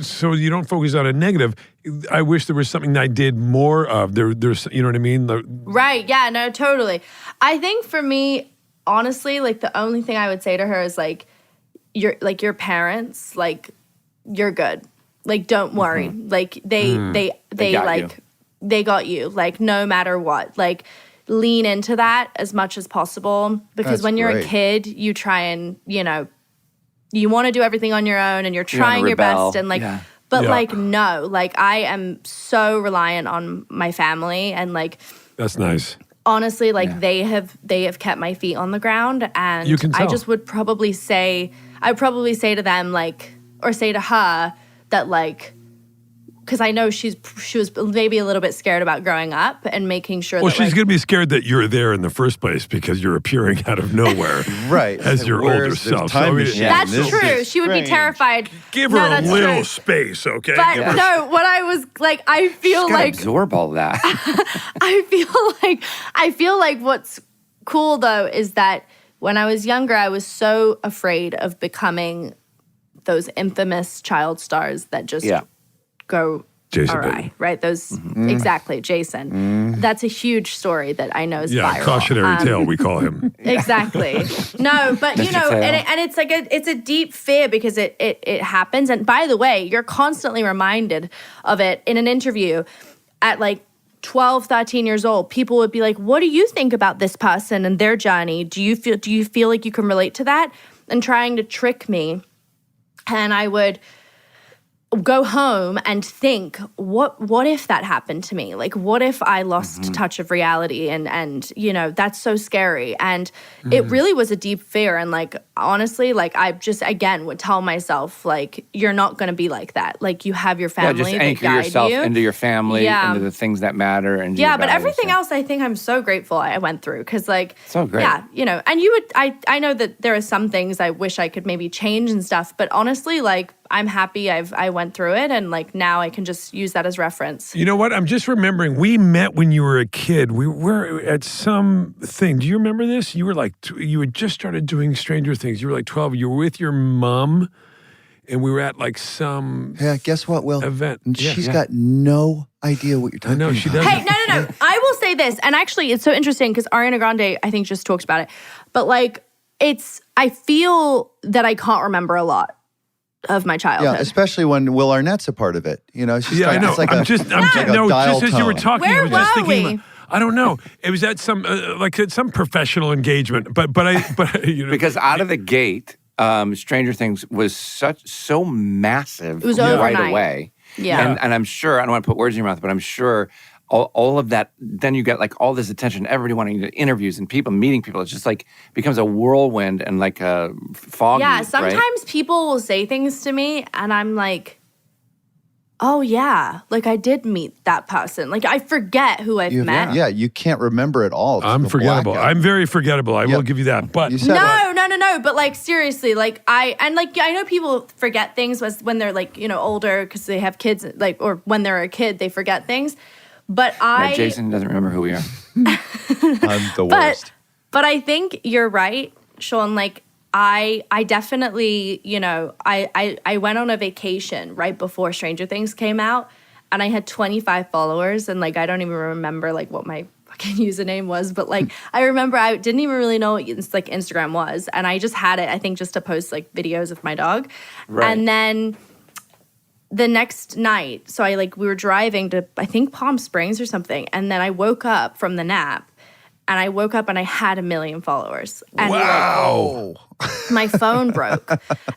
so you don't focus on a negative. I wish there was something that I did more of. There's, you know what I mean? Right. Yeah, no, totally. I think for me, honestly, like the only thing I would say to her is like, your parents, like, you're good. Like, don't worry. Like they got like, you. they got you. Like, no matter what. Like, lean into that as much as possible because That's when you're great. a kid, you try and, you want to do everything on your own and you're trying your rebel. best and like, Yeah. but Yeah. like, no, like I am so reliant on my family and like, That's nice. honestly, like they have kept my feet on the ground and You can I tell. just would probably say to them like, or say to her that like, because I know she was maybe a little bit scared about growing up and making sure Well, that she's like, going to be scared that you're there in the first place because you're appearing out of nowhere. right As your Where's older the self. time So, I mean, machine? Yeah. that's This true. is She would be strange. terrified. Give her No, a that's little true. space, okay? But Give her- no, what I was like, I feel Just gotta like absorb all that. I feel like what's cool though is that when I was younger, I was so afraid of becoming those infamous child stars that just Yeah. go Jason awry, Bateman. right? Those exactly, Jason. That's a huge story that I know is Yeah, viral. cautionary tale, we call him. Exactly. No, but you Mr. know, Tail. and it's like it's a deep fear because it happens. And by the way, you're constantly reminded of it in an interview at like 12, 13 years old. People would be like, "What do you think about this person and their journey? Do you feel like you can relate to that?" And trying to trick me. And I would go home and think, what if that happened to me? Like, what if I lost touch of reality? And you know, that's so scary. And it really was a deep fear. And like, honestly, like I just, again, would tell myself, like, you're not going to be like that. Like, you have your Yeah, family just that anchor guide yourself you. into your family, Yeah. into the things that matter. And Yeah, your but values. everything else, I think I'm so grateful I went through because, like, So great. yeah, you know, and you would, I know that there are some things I wish I could maybe change and stuff, but honestly, like, I'm happy I went through it, and like now I can just use that as reference. You know what? I'm just remembering we met when you were a kid. We were at some thing. Do you remember this? You were like, you had just started doing Stranger Things. You were like 12. You were with your mom, and we were at like some Yeah, guess what, Will? event. And Yeah. she's got no idea what you're talking know, about. she doesn't. Hey, no. I will say this, and actually, it's so interesting because Ariana Grande, I think, just talked about it. But like, I feel that I can't remember a lot. of my childhood. Yeah, especially when Will Arnett's a part of it. You know, it's just I know. It's like I'm a, just, like a no, dial just as you were tone. talking, Where I was just were thinking, we? I don't know. It was at some, like at some professional engagement, but you know. Because out of the gate, Stranger Things was so massive It was right overnight. away. Yeah. And I'm sure, I don't want to put words in your mouth, but I'm sure all of that, then you get like all this attention, everybody wanting to interviews and people meeting people. It's just like becomes a whirlwind and like a foggy. Yeah, sometimes right? people will say things to me and I'm like, oh yeah, like I did meet that person. Like I forget who I've met. Yeah, you can't remember it all. It's I'm a forgettable. blackout. I'm very forgettable. I will give you that. But You said No, but like seriously, like I know people forget things when they're like, you know, older because they have kids, like, or when they're a kid, they forget things. But Yeah, Jason doesn't remember who we are. I'm the worst. But I think you're right, Sean. Like I definitely, you know, I went on a vacation right before Stranger Things came out, and I had 25 followers, and like I don't even remember like what my fucking username was, but like I remember I didn't even really know what like Instagram was, and I just had it, I think, just to post like videos of my dog, Right. and then the next night, so we were driving to, I think, Palm Springs or something, and then I woke up from the nap, and I woke up and I had 1 million followers. And wow. my phone broke,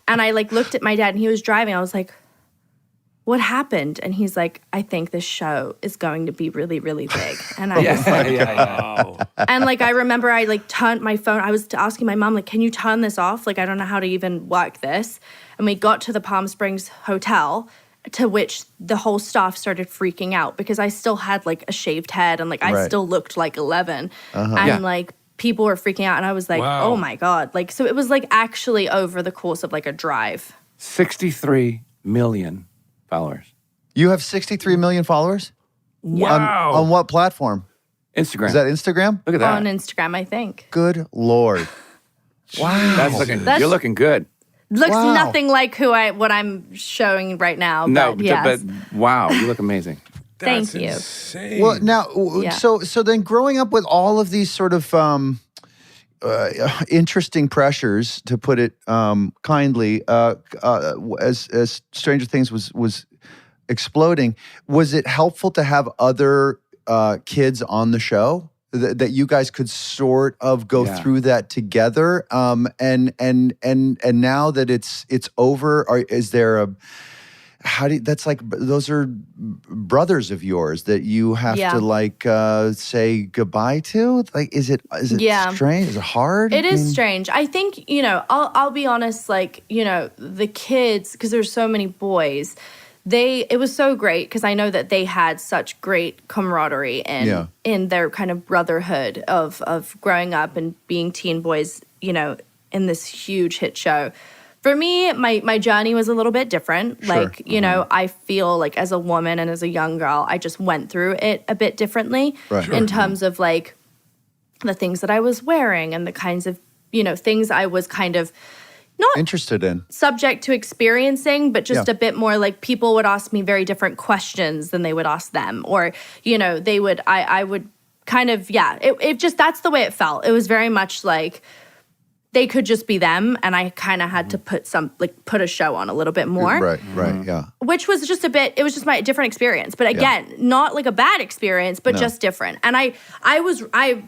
and I like looked at my dad, and he was driving. I was like, what happened? And he's like, I think this show is going to be really, really big. And I was like, yeah. and like I remember I like turned my phone. I was asking my mom, like, can you turn this off? Like, I don't know how to even work this. And we got to the Palm Springs hotel, to which the whole staff started freaking out because I still had like a shaved head and like I Right. still looked like 11. And Yeah. like people were freaking out, and I was like, Wow. oh my God. Like, so it was like actually over the course of like a drive. 63 million followers. You have 63 million followers? Wow. On what platform? Instagram. Is that Instagram? Look at that. On Instagram, I think. Good Lord. Wow. That's looking. That's- You're looking good. Looks Wow. nothing like what I'm showing right now. No, but yes. but wow, you look amazing. Thank That's you. insane. Well, now, Yeah. so then growing up with all of these sort of interesting pressures, to put it kindly, as Stranger Things was exploding, was it helpful to have other kids on the show that you guys could sort of go Yeah. through that together? And now that it's over, is there a that's like, those are brothers of yours that you have Yeah. to like say goodbye to? Like, is it Yeah. strange? Is it hard? It I is mean, strange. I think, you know, I'll be honest, like, you know, the kids, because there's so many boys, it was so great because I know that they had such great camaraderie in their kind of brotherhood of growing up and being teen boys, you know, in this huge hit show. For me, my journey was a little bit different. Sure. Like, you know, I feel like as a woman and as a young girl, I just went through it a bit differently Right. in terms of like the things that I was wearing and the kinds of, you know, things I was kind of not interested in. subject to experiencing, but just Yeah. a bit more like people would ask me very different questions than they would ask them. Or, you know, I would kind of, it just, that's the way it felt. It was very much like they could just be them, and I kind of had to put a show on a little bit more. Right, yeah. Which was just it was just my different experience. But again, not like a bad experience, but just different. And I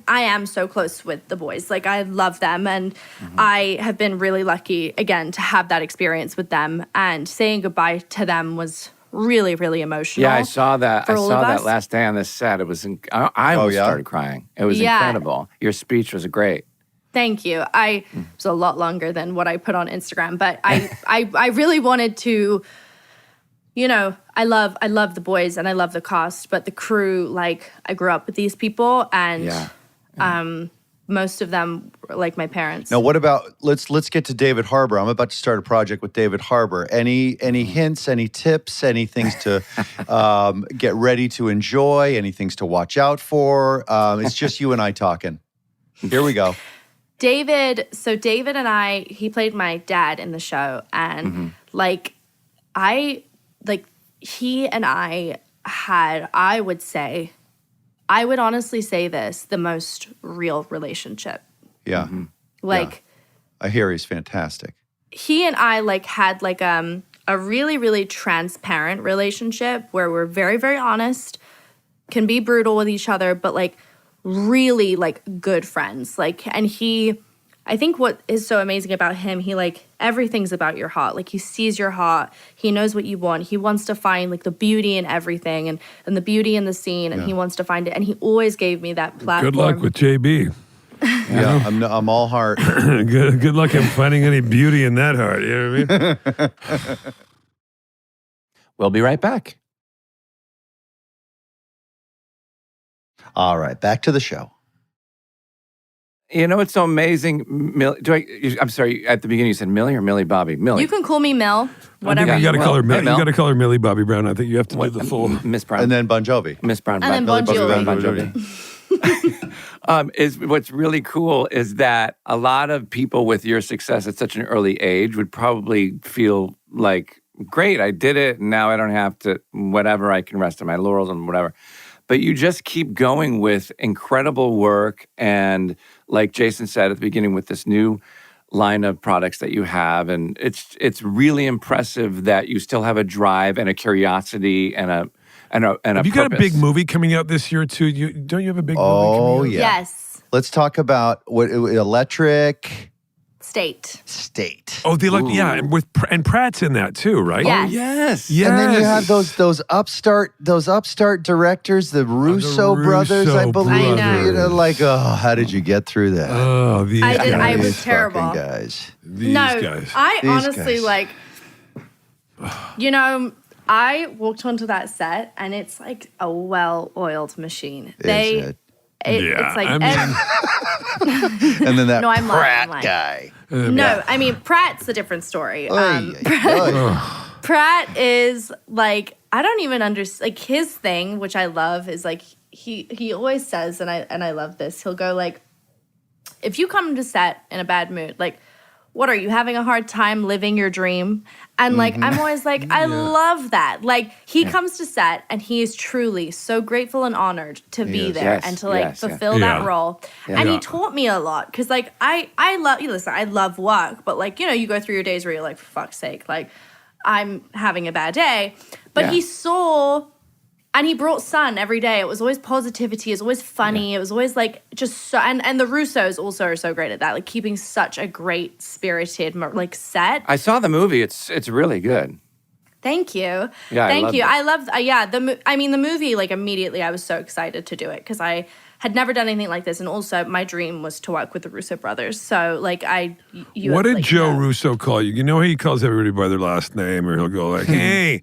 am so close with the boys. Like, I love them, and I have been really lucky, again, to have that experience with them. And saying goodbye to them was really, really emotional. Yeah, I saw that. for I all saw of that us. last day on this set. It was. I almost yeah? started crying. It was Yeah. incredible. Your speech was great. Thank you. It was a lot longer than what I put on Instagram, but I really wanted to, you know, I love the boys and I love the cast, but the crew, like, I grew up with these people, and most of them were like my parents. Now, what about, let's get to David Harbour. I'm about to start a project with David Harbour. Any hints, any tips, any things to get ready to enjoy, any things to watch out for? It's just you and I talking. Here we go. David and I, he played my dad in the show, and he and I had, I would honestly say this, the most real relationship. Yeah. Like, I hear he's fantastic. he and I like had like a a really, really transparent relationship where we're very, very honest, can be brutal with each other, but like really like good friends. Like, and I think what is so amazing about him, he like, everything's about your heart. Like he sees your heart. He knows what you want. He wants to find like the beauty in everything and the beauty in the scene. And he wants to find it. And he always gave me that platform. Good luck with JB. Yeah, I'm all heart. Good luck in finding any beauty in that heart. You know what I mean? We'll be right back. All right, back to the show. You know what's so amazing? I'm sorry. At the beginning, you said Millie or Millie Bobby? Millie. You can call me Mill, I whatever. think you got to Well, call her. hey, You Mel. got to call her Millie Bobby Brown. I think you have to do the full. Miss Brown. And then Bon Jovi. Miss Brown. And then Millie Bon Bobby Jovi. Bon Jovi. Is what's really cool is that a lot of people with your success at such an early age would probably feel like, great, I did it, and now I don't have to, whatever, I can rest on my laurels and whatever. But you just keep going with incredible work, and like Jason said at the beginning, with this new line of products that you have, and it's really impressive that you still have a drive and a curiosity and a Have you got a big movie coming out this year too? Don't you have a big movie coming out? Yeah. Yes. Let's talk about what Electric State. State. Oh, and Pratt's in that too, right? Yes. Yes. Yes. And then you have those upstart directors, the Russo brothers, I Russo believe. I know. You know, like, how did you get through that? Oh, these I did. I guys. was terrible. Fucking guys. These No, guys. I These honestly guys. like, I walked onto that set and it's like a well-oiled machine. Is it? It's like, I mean, And then that No, I'm lying, Pratt I'm lying. guy. no, I mean, Pratt's a different story. Oy, oy. Pratt is like, I don't even understand, like his thing, which I love, is like, he always says, and I love this, he'll go like, if you come to set in a bad mood, like, what are you having a hard time living your dream? And like, I'm always like, I love that. Like he comes to set and he is truly so grateful and honored to be is. there Yes, and to like yes, fulfill yeah. that role. Yeah. And he taught me a lot. Cause like I love, listen, I love work, but like, you go through your days where you're like, for fuck's sake, like I'm having a bad day. But Yeah. he saw, and he brought sun every day. It was always positivity. It was always funny. It was always like just so, and the Russos also are so great at that, like keeping such a great spirited like set. I saw the movie. It's really good. Thank you. Yeah, I Thank loved you. it. I loved, the movie, like immediately I was so excited to do it because I had never done anything like this. And also my dream was to work with the Russo brothers. So like what did Joe Russo call you? You know how he calls everybody by their last name, or he'll go like, hey,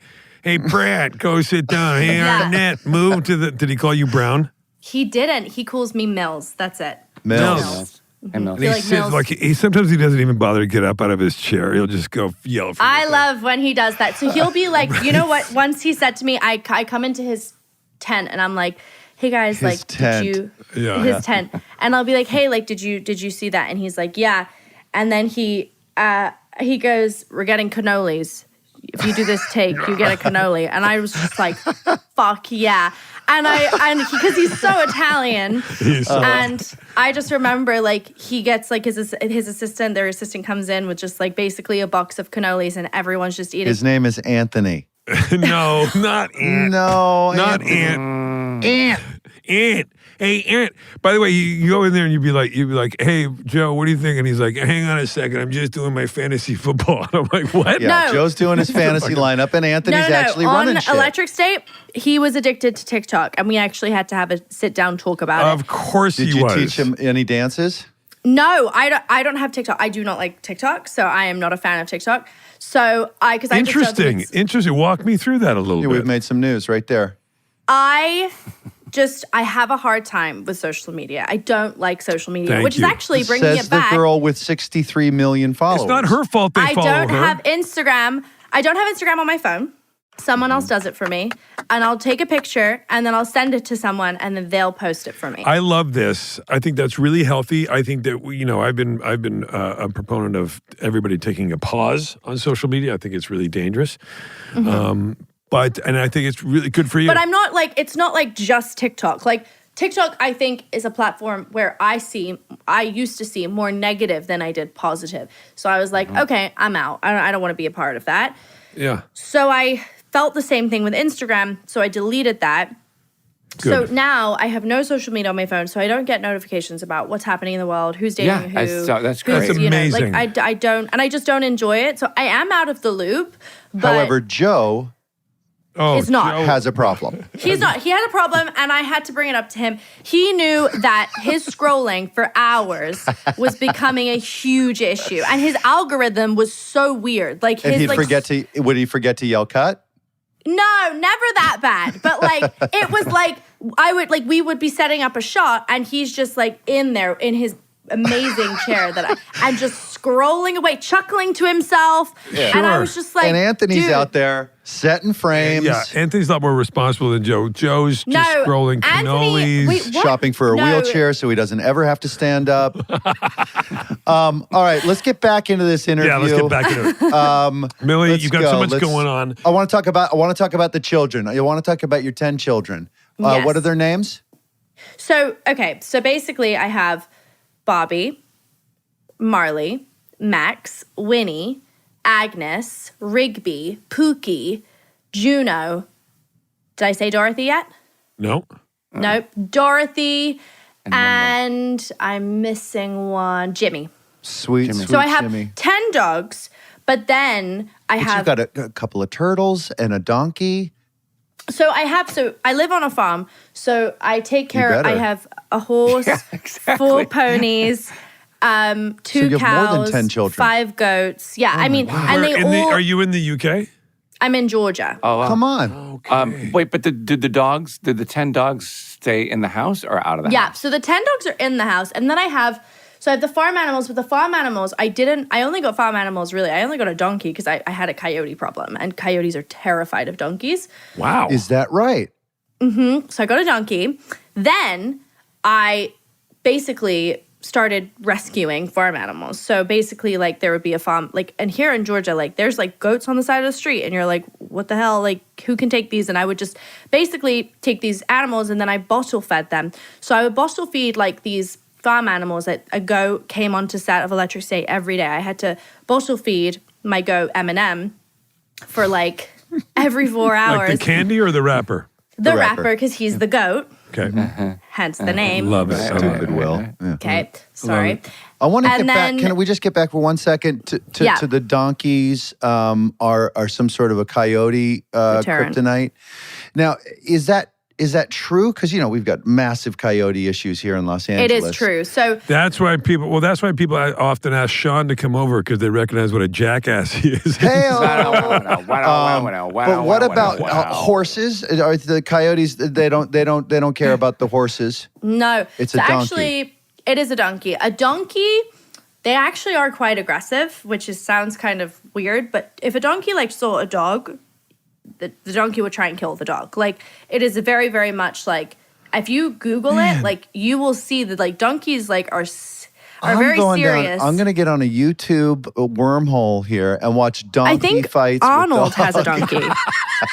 Pratt, go sit down. Hey, Yeah. Arnett, move to the, did he call you Brown? He didn't. He calls me Mills. That's it. Mills. I know. And he like sits, Mills. like sometimes he doesn't even bother to get up out of his chair. He'll just go yell for I the- love when he does that. So he'll be like, you know what? Once he said to me, I come into his tent and I'm like, hey guys, His like, tent. did you, Yeah. his tent. And I'll be like, hey, like, did you see that? And he's like, yeah. And then he goes, we're getting cannolis. If you do this take, you get a cannoli. And I was just like, fuck yeah. And because he's so Italian, and I just remember like he gets like his assistant, their assistant comes in with just like basically a box of cannolis, and everyone's just eating. His name is Anthony. No, not Ant. No. Not Ant. Ant. Hey, Ant. By the way, you go in there and you'd be like, hey, Joe, what do you think? And he's like, hang on a second, I'm just doing my fantasy football. And I'm like, what? Yeah, No. Joe's doing his fantasy lineup, and Anthony's actually running On shit. Electric State, he was addicted to TikTok, and we actually had to have a sit-down talk about it. Of course Did he you was. teach him any dances? No, I don't have TikTok. I do not like TikTok, so I am not a fan of TikTok. So because I Interesting. Interesting. Walk me through that a little Yeah, bit. we've made some news right there. I have a hard time with social media. I don't like social media, Thank which you. is actually bringing Says it back. the girl with 63 million followers. It's not her fault they I follow don't her. have Instagram. I don't have Instagram on my phone. Someone else does it for me, and I'll take a picture and then I'll send it to someone, and then they'll post it for me. I love this. I think that's really healthy. I think that I've been a proponent of everybody taking a pause on social media. I think it's really dangerous. And I think it's really good for you. But I'm not like, it's not like just TikTok. Like TikTok, I think, is a platform where I used to see more negative than I did positive. So I was like, okay, I'm out. I don't want to be a part of that. Yeah. So I felt the same thing with Instagram, so I deleted that. Good. So now I have no social media on my phone, so I don't get notifications about what's happening in the world, who's dating Yeah, who. that's great. That's amazing. I don't, and I just don't enjoy it. So I am out of the loop. But However, Joe is not. Joe- has a problem. He's not. He had a problem, and I had to bring it up to him. He knew that his scrolling for hours was becoming a huge issue, and his algorithm was so weird. Like And his would he forget to yell cut? No, never that bad. But like it was like we would be setting up a shot, and he's just like in there in his amazing chair and just scrolling away, chuckling to himself. Yeah. And I Sure. was just like, And Anthony's dude, out there setting frames, Yeah, Anthony's a lot more responsible than Joe. Joe's just scrolling Anthony, cannolis. wait, what? shopping for a No. wheelchair so he doesn't ever have to stand up. All right, let's get back into this interview. Yeah, let's get back to it. Millie, Let's you've got go. so much Let's- going on. I want to talk about the children. I want to talk about your 10 children. Yes. What are their names? So basically I have Bobby, Marley, Max, Winnie, Agnes, Rigby, Pookie, Juno. Did I say Dorothy yet? No. Nope. Dorothy, and I'm missing one. Jimmy. Sweet So I have Jimmy. 10 dogs, but then I But have. you've got a couple of turtles and a donkey. So I live on a farm, so I take care of. I better. have a horse, exactly. 4 ponies, 2 you have cows, more than 10 children. 5 goats. Yeah, I mean, and they all. Are you in the UK? I'm in Georgia. Oh, wow. Come on. Wait, but did the 10 dogs stay in the house or out of the Yeah, house? so the 10 dogs are in the house, and then I have the farm animals. But the farm animals, I only got farm animals, really. I only got a donkey because I had a coyote problem, and coyotes are terrified of donkeys. Wow. Is that right? So I got a donkey. Then I basically started rescuing farm animals. So basically, like, there would be a farm, like, and here in Georgia, like, there's like goats on the side of the street, and you're like, what the hell? Like, who can take these? And I would just basically take these animals, and then I bottle fed them. So I would bottle feed like these farm animals. That a goat came onto set of Electric State every day. I had to bottle feed my goat M&M for like every 4 hours. Like the candy or the wrapper? the The rapper, rapper. because he's the goat, Okay. hence the name. Love it. Stupid Will. Yeah. Okay, sorry. I want to And get back. then- Can we just get back for 1 second to Yeah. the donkeys? Are some sort of a coyote Deterrent. kryptonite? Now, is that true? Because we've got massive coyote issues here in Los It Angeles. is true. So That's why people often ask Sean to come over because they recognize what a jackass he is. Hey, But but what about horses? Are the coyotes? They don't care about the horses. no, It's so a donkey. actually, it is a donkey. A donkey, they actually are quite aggressive, which sounds kind of weird. But if a donkey saw a dog, the donkey would try and kill the dog. Like, it is very, very much like, if you Google it, like, you will see that donkeys are I'm very going serious. I'm going to get on a YouTube wormhole here and watch donkey I think fights. with Arnold has a dogs. donkey.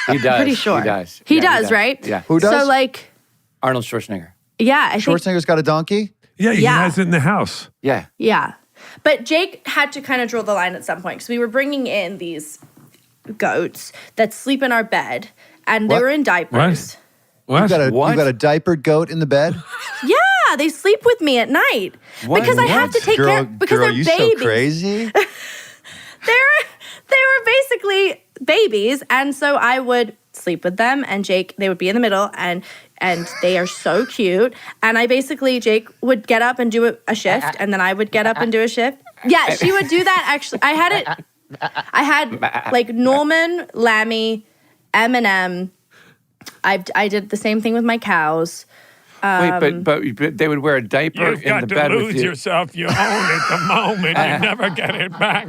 He does. Pretty sure. He does. He Yeah, does, right? Yeah. Who does? So Arnold Schwarzenegger. yeah, I think Schwarzenegger's got a donkey. Yeah, he Yeah. has it in the house. Yeah. yeah. But Jake had to kind of draw the line at some point because we were bringing in these goats that sleep in our bed, and they What? were in diapers. What? You What? got a diapered goat in the bed. Yeah, they sleep with me at night because I have to take care because girl, they're you babies. so crazy. They were basically babies, and so I would sleep with them, and Jake, they would be in the middle, and they are so cute. And Jake would get up and do a shift, and then I would get up and do a shift. Yeah, she would do that. Actually, I had Norman, Lammy, Eminem. I did the same thing with my cows. Wait, but they would wear a diaper You've in got the to bed with lose you. yourself. You own it the moment. You never get it back.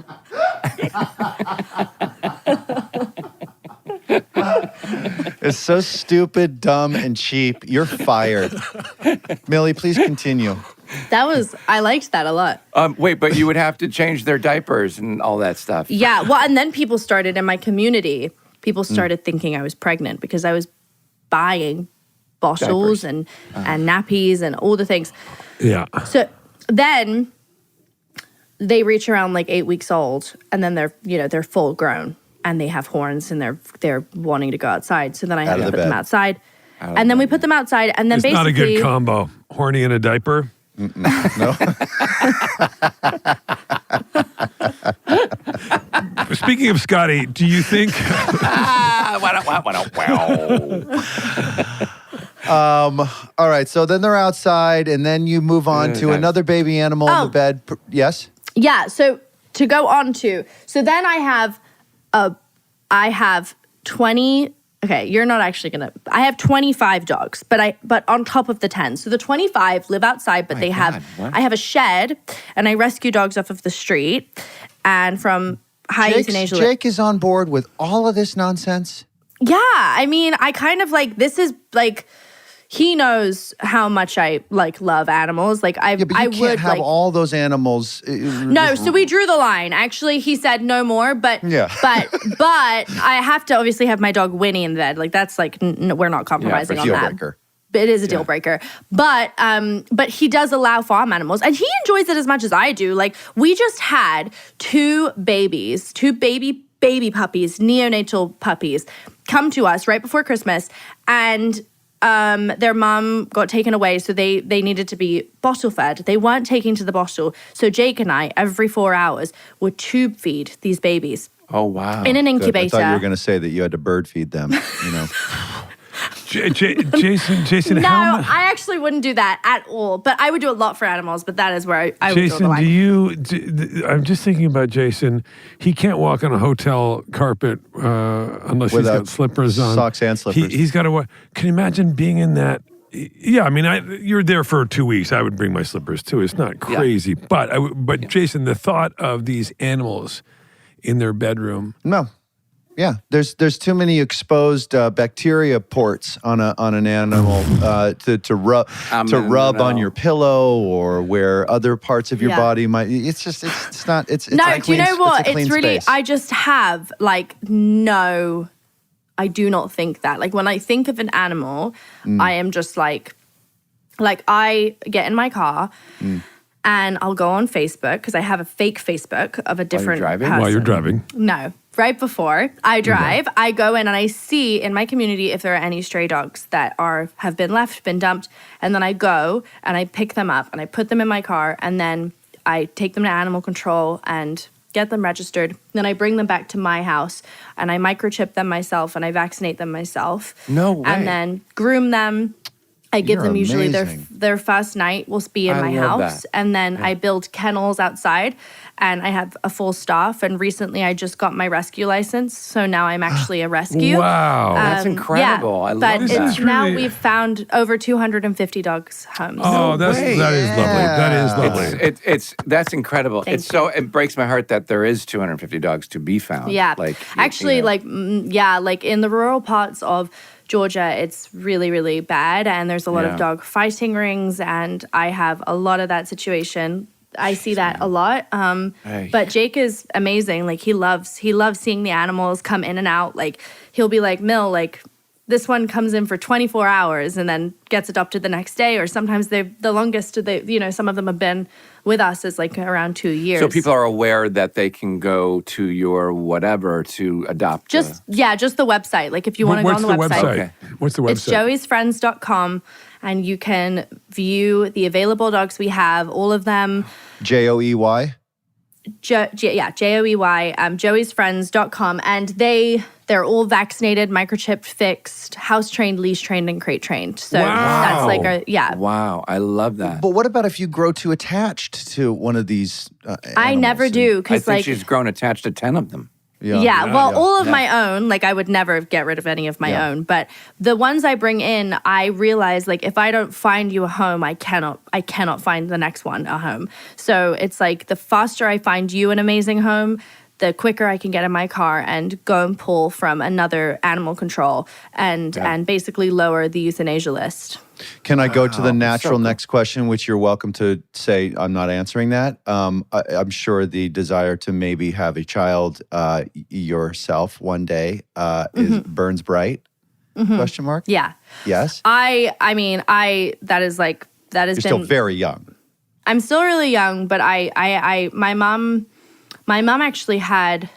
It's so stupid, dumb, and cheap. You're fired. Millie, please continue. I liked that a lot. Wait, but you would have to change their diapers and all that stuff. Yeah, well, and then people started in my community. People started thinking I was pregnant because I was buying bottles and nappies and all the things. Yeah. So then they reach around 8 weeks old, and then they're full grown, and they have horns and they're wanting to go outside. So then I have to put them outside. And then we put them outside, and then It's basically... not a good combo. Horny in a diaper. No. Speaking of Scotty, do you think... All right, so then they're outside, and then you move on to another baby animal in the bed. Yes? Yeah, so to go on to... So then I have 20... Okay, you're not actually gonna... I have 25 dogs, but on top of the 10. So the 25 live outside, but I have a shed, and I rescue dogs off of the street, and from high euthanasia... Jake is on board with all of this nonsense? Yeah, I mean, I kind of like... This is like... He knows how much I love animals. Like but you can't have all those animals. No, so we drew the line. Actually, he said no more. But I have to obviously have my dog Winnie in the bed. Like that's like we're not compromising on that. Deal breaker. It is a deal breaker. But he does allow farm animals, and he enjoys it as much as I do. Like we just had two baby puppies, neonatal puppies, come to us right before Christmas, and their mom got taken away, so they needed to be bottle fed. They weren't taken to the bottle. So Jake and I, every 4 hours, would tube feed these babies. Oh, wow. In an incubator. I thought you were going to say that you had to bird feed them, you know. Jason, no, how much? I actually wouldn't do that at all. But I would do a lot for animals, but that is where I would Jason, draw the line. I'm just thinking about Jason. He can't walk on a hotel carpet unless he's got slippers on. Socks and slippers. He's got to walk. Can you imagine being in that? Yeah, I mean, you're there for 2 weeks. I would bring my slippers too. It's not crazy. But Jason, the thought of these animals in their bedroom. No. Yeah, there's too many exposed bacteria ports on an animal to rub on your pillow or where other parts of your body might. It's not. It's no. A clean, Do you know what? It's really. Space. I just have no. I do not think that. Like when I think of an animal, I am just like I get in my car. And I'll go on Facebook because I have a fake Facebook of a different person. While you're driving? No. Right before I drive, I go in and I see in my community if there are any stray dogs that have been left, been dumped. And then I go and I pick them up and I put them in my car. And then I take them to animal control and get them registered. Then I bring them back to my house and I microchip them myself and I vaccinate them myself. No way. And then groom them. I give them usually their first night will be in my house. That. And then I build kennels outside and I have a full staff. And recently I just got my rescue license. So now I'm actually a rescue. Wow. That's incredible. I love that. Now we've found over 250 dogs homes. Oh, that is lovely. That is lovely. That's incredible. It breaks my heart that there is 250 dogs to be found. Yeah. Actually, in the rural parts of Georgia, it's really, really bad. And there's a lot of dog fighting rings. And I have a lot of that situation. I see that a lot. But Jake is amazing. Like he loves seeing the animals come in and out. Like he'll be like, Mill, like this one comes in for 24 hours and then gets adopted the next day. Or sometimes the longest, some of them have been with us is like around 2 years. So people are aware that they can go to your whatever to adopt. Just the website. Like if you want to go on the website. Okay. What's the website? It's joeysfriends.com and you can view the available dogs we have, all of them. JOEY? JOEY, joeysfriends.com. And they're all vaccinated, microchipped, fixed, house trained, leash trained, and crate trained. So that's like Wow, I love that. But what about if you grow too attached to one of these animals? I never do. I think she's grown attached to 10 of them. All of my own, like I would never get rid of any of my own. But the ones I bring in, I realize like if I don't find you a home, I cannot find the next one a home. So it's like the faster I find you an amazing home, the quicker I can get in my car and go and pull from another animal control and basically lower the euthanasia list. Can I go to the natural next question, which you're welcome to say I'm not answering that? I'm sure the desire to maybe have a child yourself one day burns bright? Question mark? Yeah. Yes? That has You're still very young. I'm still really young, but my mom actually had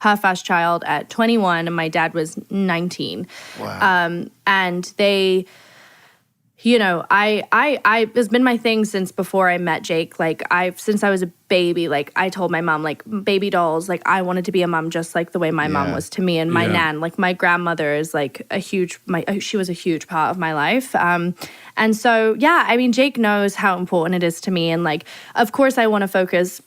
her first child at 21 and my dad was 19. Wow. And they, you know, it's been my thing since before I met Jake. Like since I was a baby, like I told my mom, like baby dolls, like I wanted to be a mom just like the way my mom was to me. And my nan, like my grandmother is like she was a huge part of my life. And so, yeah, I mean, Jake knows how important it is to me. And like, of course I want to focus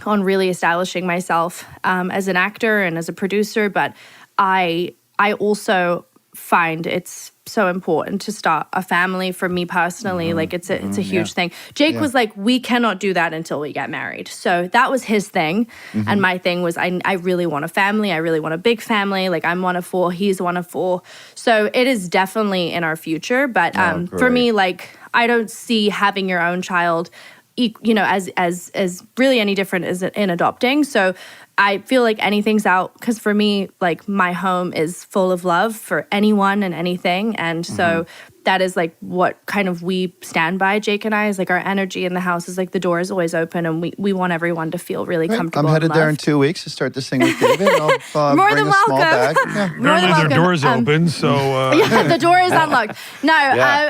on really establishing myself as an actor and as a producer. But I also find it's so important to start a family for me personally. Like it's a huge thing. Jake was like, we cannot do that until we get married. So that was his thing. And my thing was, I really want a family. I really want a big family. Like I'm one of 4, he's one of 4. So it is definitely in our future. But for me, like I don't see having your own child, you know, as really any different as in adopting. So I feel like anything's out because for me, like my home is full of love for anyone and anything. And so that is like what kind of we stand by, Jake and I, is like our energy in the house is like the door is always open and we want everyone to feel really comfortable. I'm headed there in 2 weeks to start this thing with David. I'll More bring than a small welcome. bag. Yeah. Apparently their door's open, so... yeah, the door is unlocked. No,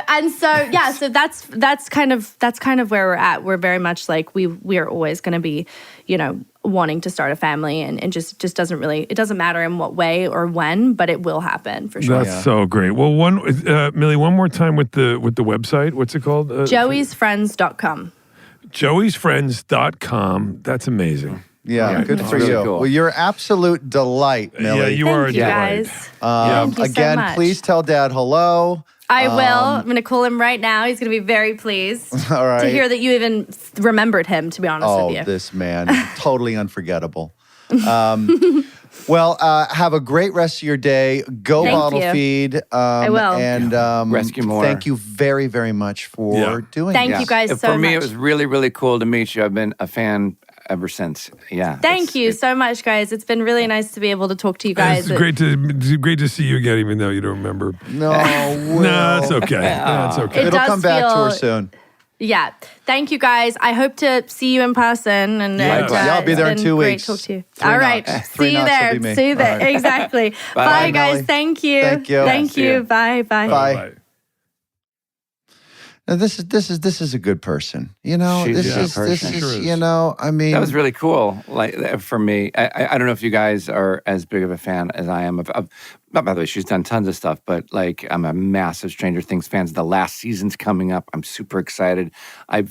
and so, yeah, so that's kind of where we're at. We're very much like we are always going to be, you know, wanting to start a family and just doesn't really, it doesn't matter in what way or when, but it will happen for sure. That's so great. Well, Millie, one more time with the website. What's it called? joeysfriends.com. joeysfriends.com. That's amazing. Yeah, good for really you. cool. Well, you're an absolute delight, Millie. Yeah, you are a Thank you delight. guys. Um, Thank you so again, much. please tell Dad hello. I will. I'm going to call him right now. He's going to be very pleased All right. to hear that you even remembered him, to be honest with you. This man, totally unforgettable. Well, have a great rest of your day. Go Thank bottle you. feed. I will. And Rescue more. Thank you very, very much for doing Thank this. you guys so For me, much. it was really, really cool to meet you. I've been a fan ever since. Yeah. Thank you so much, guys. It's been really nice to be able to talk to you guys. It's great to see you again, even though you don't remember. No, No, it's okay. No, it's okay. It It'll does come back to feel- her soon. Yeah. Thank you, guys. I hope to see you in person. And Yeah. Yeah, I'll be there in it's 2 been great weeks. to talk to you. 3 All right. knocks. 3 See you knocks will there. be me. See you there. All right. Exactly. Bye, Bye, guys. Millie. Thank you. Thank you. Thank See you. you. Bye. Bye. Bye. Bye. Now, this is a good person. You know, She's a this good is person. Sure is. you know, I mean, That was really cool. Like for me, I don't know if you guys are as big of a fan as I am of. By the way, she's done tons of stuff, but like I'm a massive Stranger Things fan. The last season's coming up. I'm super excited. I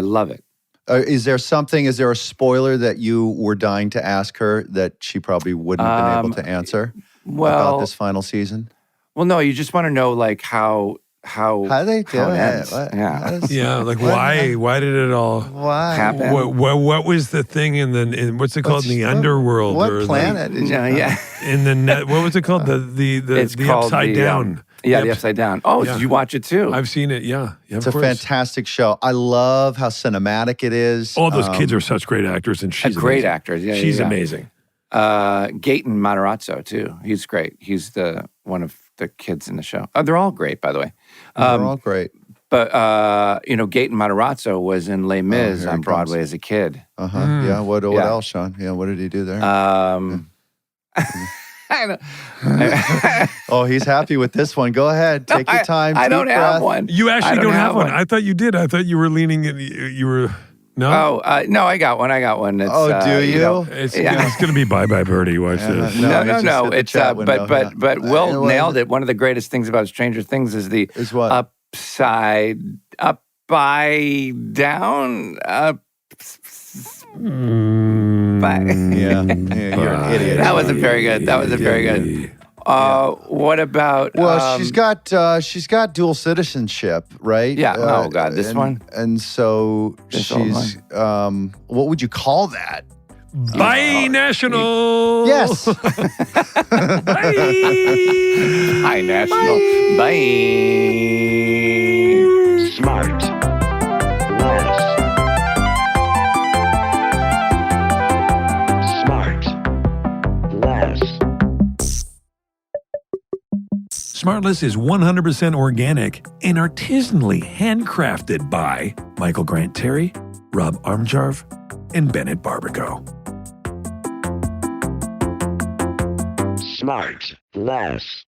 love it. Is there a spoiler that you were dying to ask her that she probably wouldn't have been able to answer about this final season? Well, no, you just want to know like how they do how it it? ends. How does- Yeah, like why did it all Why? happen? what was the thing in what's it called in the underworld? What or the- planet? Did you Yeah. in the net, what was it called? The It's the called upside the, down. The Upside Down. Oh, Yeah. did you watch it too? I've seen it. Yeah, It's of a course. fantastic show. I love how cinematic it is. All those kids are such great actors, and she's a great amazing. actor. Yeah, She's yeah. amazing. Gaten Matarazzo too. He's great. He's the one of the kids in the show. They're all great, by the way. They're all great. But Gaten Matarazzo was in Les Mis here on he Broadway comes. as a kid. Yeah. What Yeah. else, Sean? Yeah. What did he do there? I don't- Oh, he's happy with this one. Go ahead. Take your time. I deep don't have breath. one. You actually I don't have one. I thought you did. I thought you were leaning. You were no. Oh no, I got one. It's, Oh, do you? know, It's, yeah. it's gonna be bye bye birdie. Watch this. No, No, he's just hit the It's chat window, yeah. but Will Anyway. nailed it. One of the greatest things about Stranger Things is the Is what? upside down. Yeah, you're an idiot. That wasn't very good. What about? Well, she's got dual citizenship, right? Yeah. Oh, God, this and, one? And so This old she's what would you call that? Binational. Yes. Hi, National. Bye. SmartLess. SmartLess is 100% organic and artisanally handcrafted by Michael Grant Terry, Rob Armjarv, and Bennett Barbaco. SmartLess.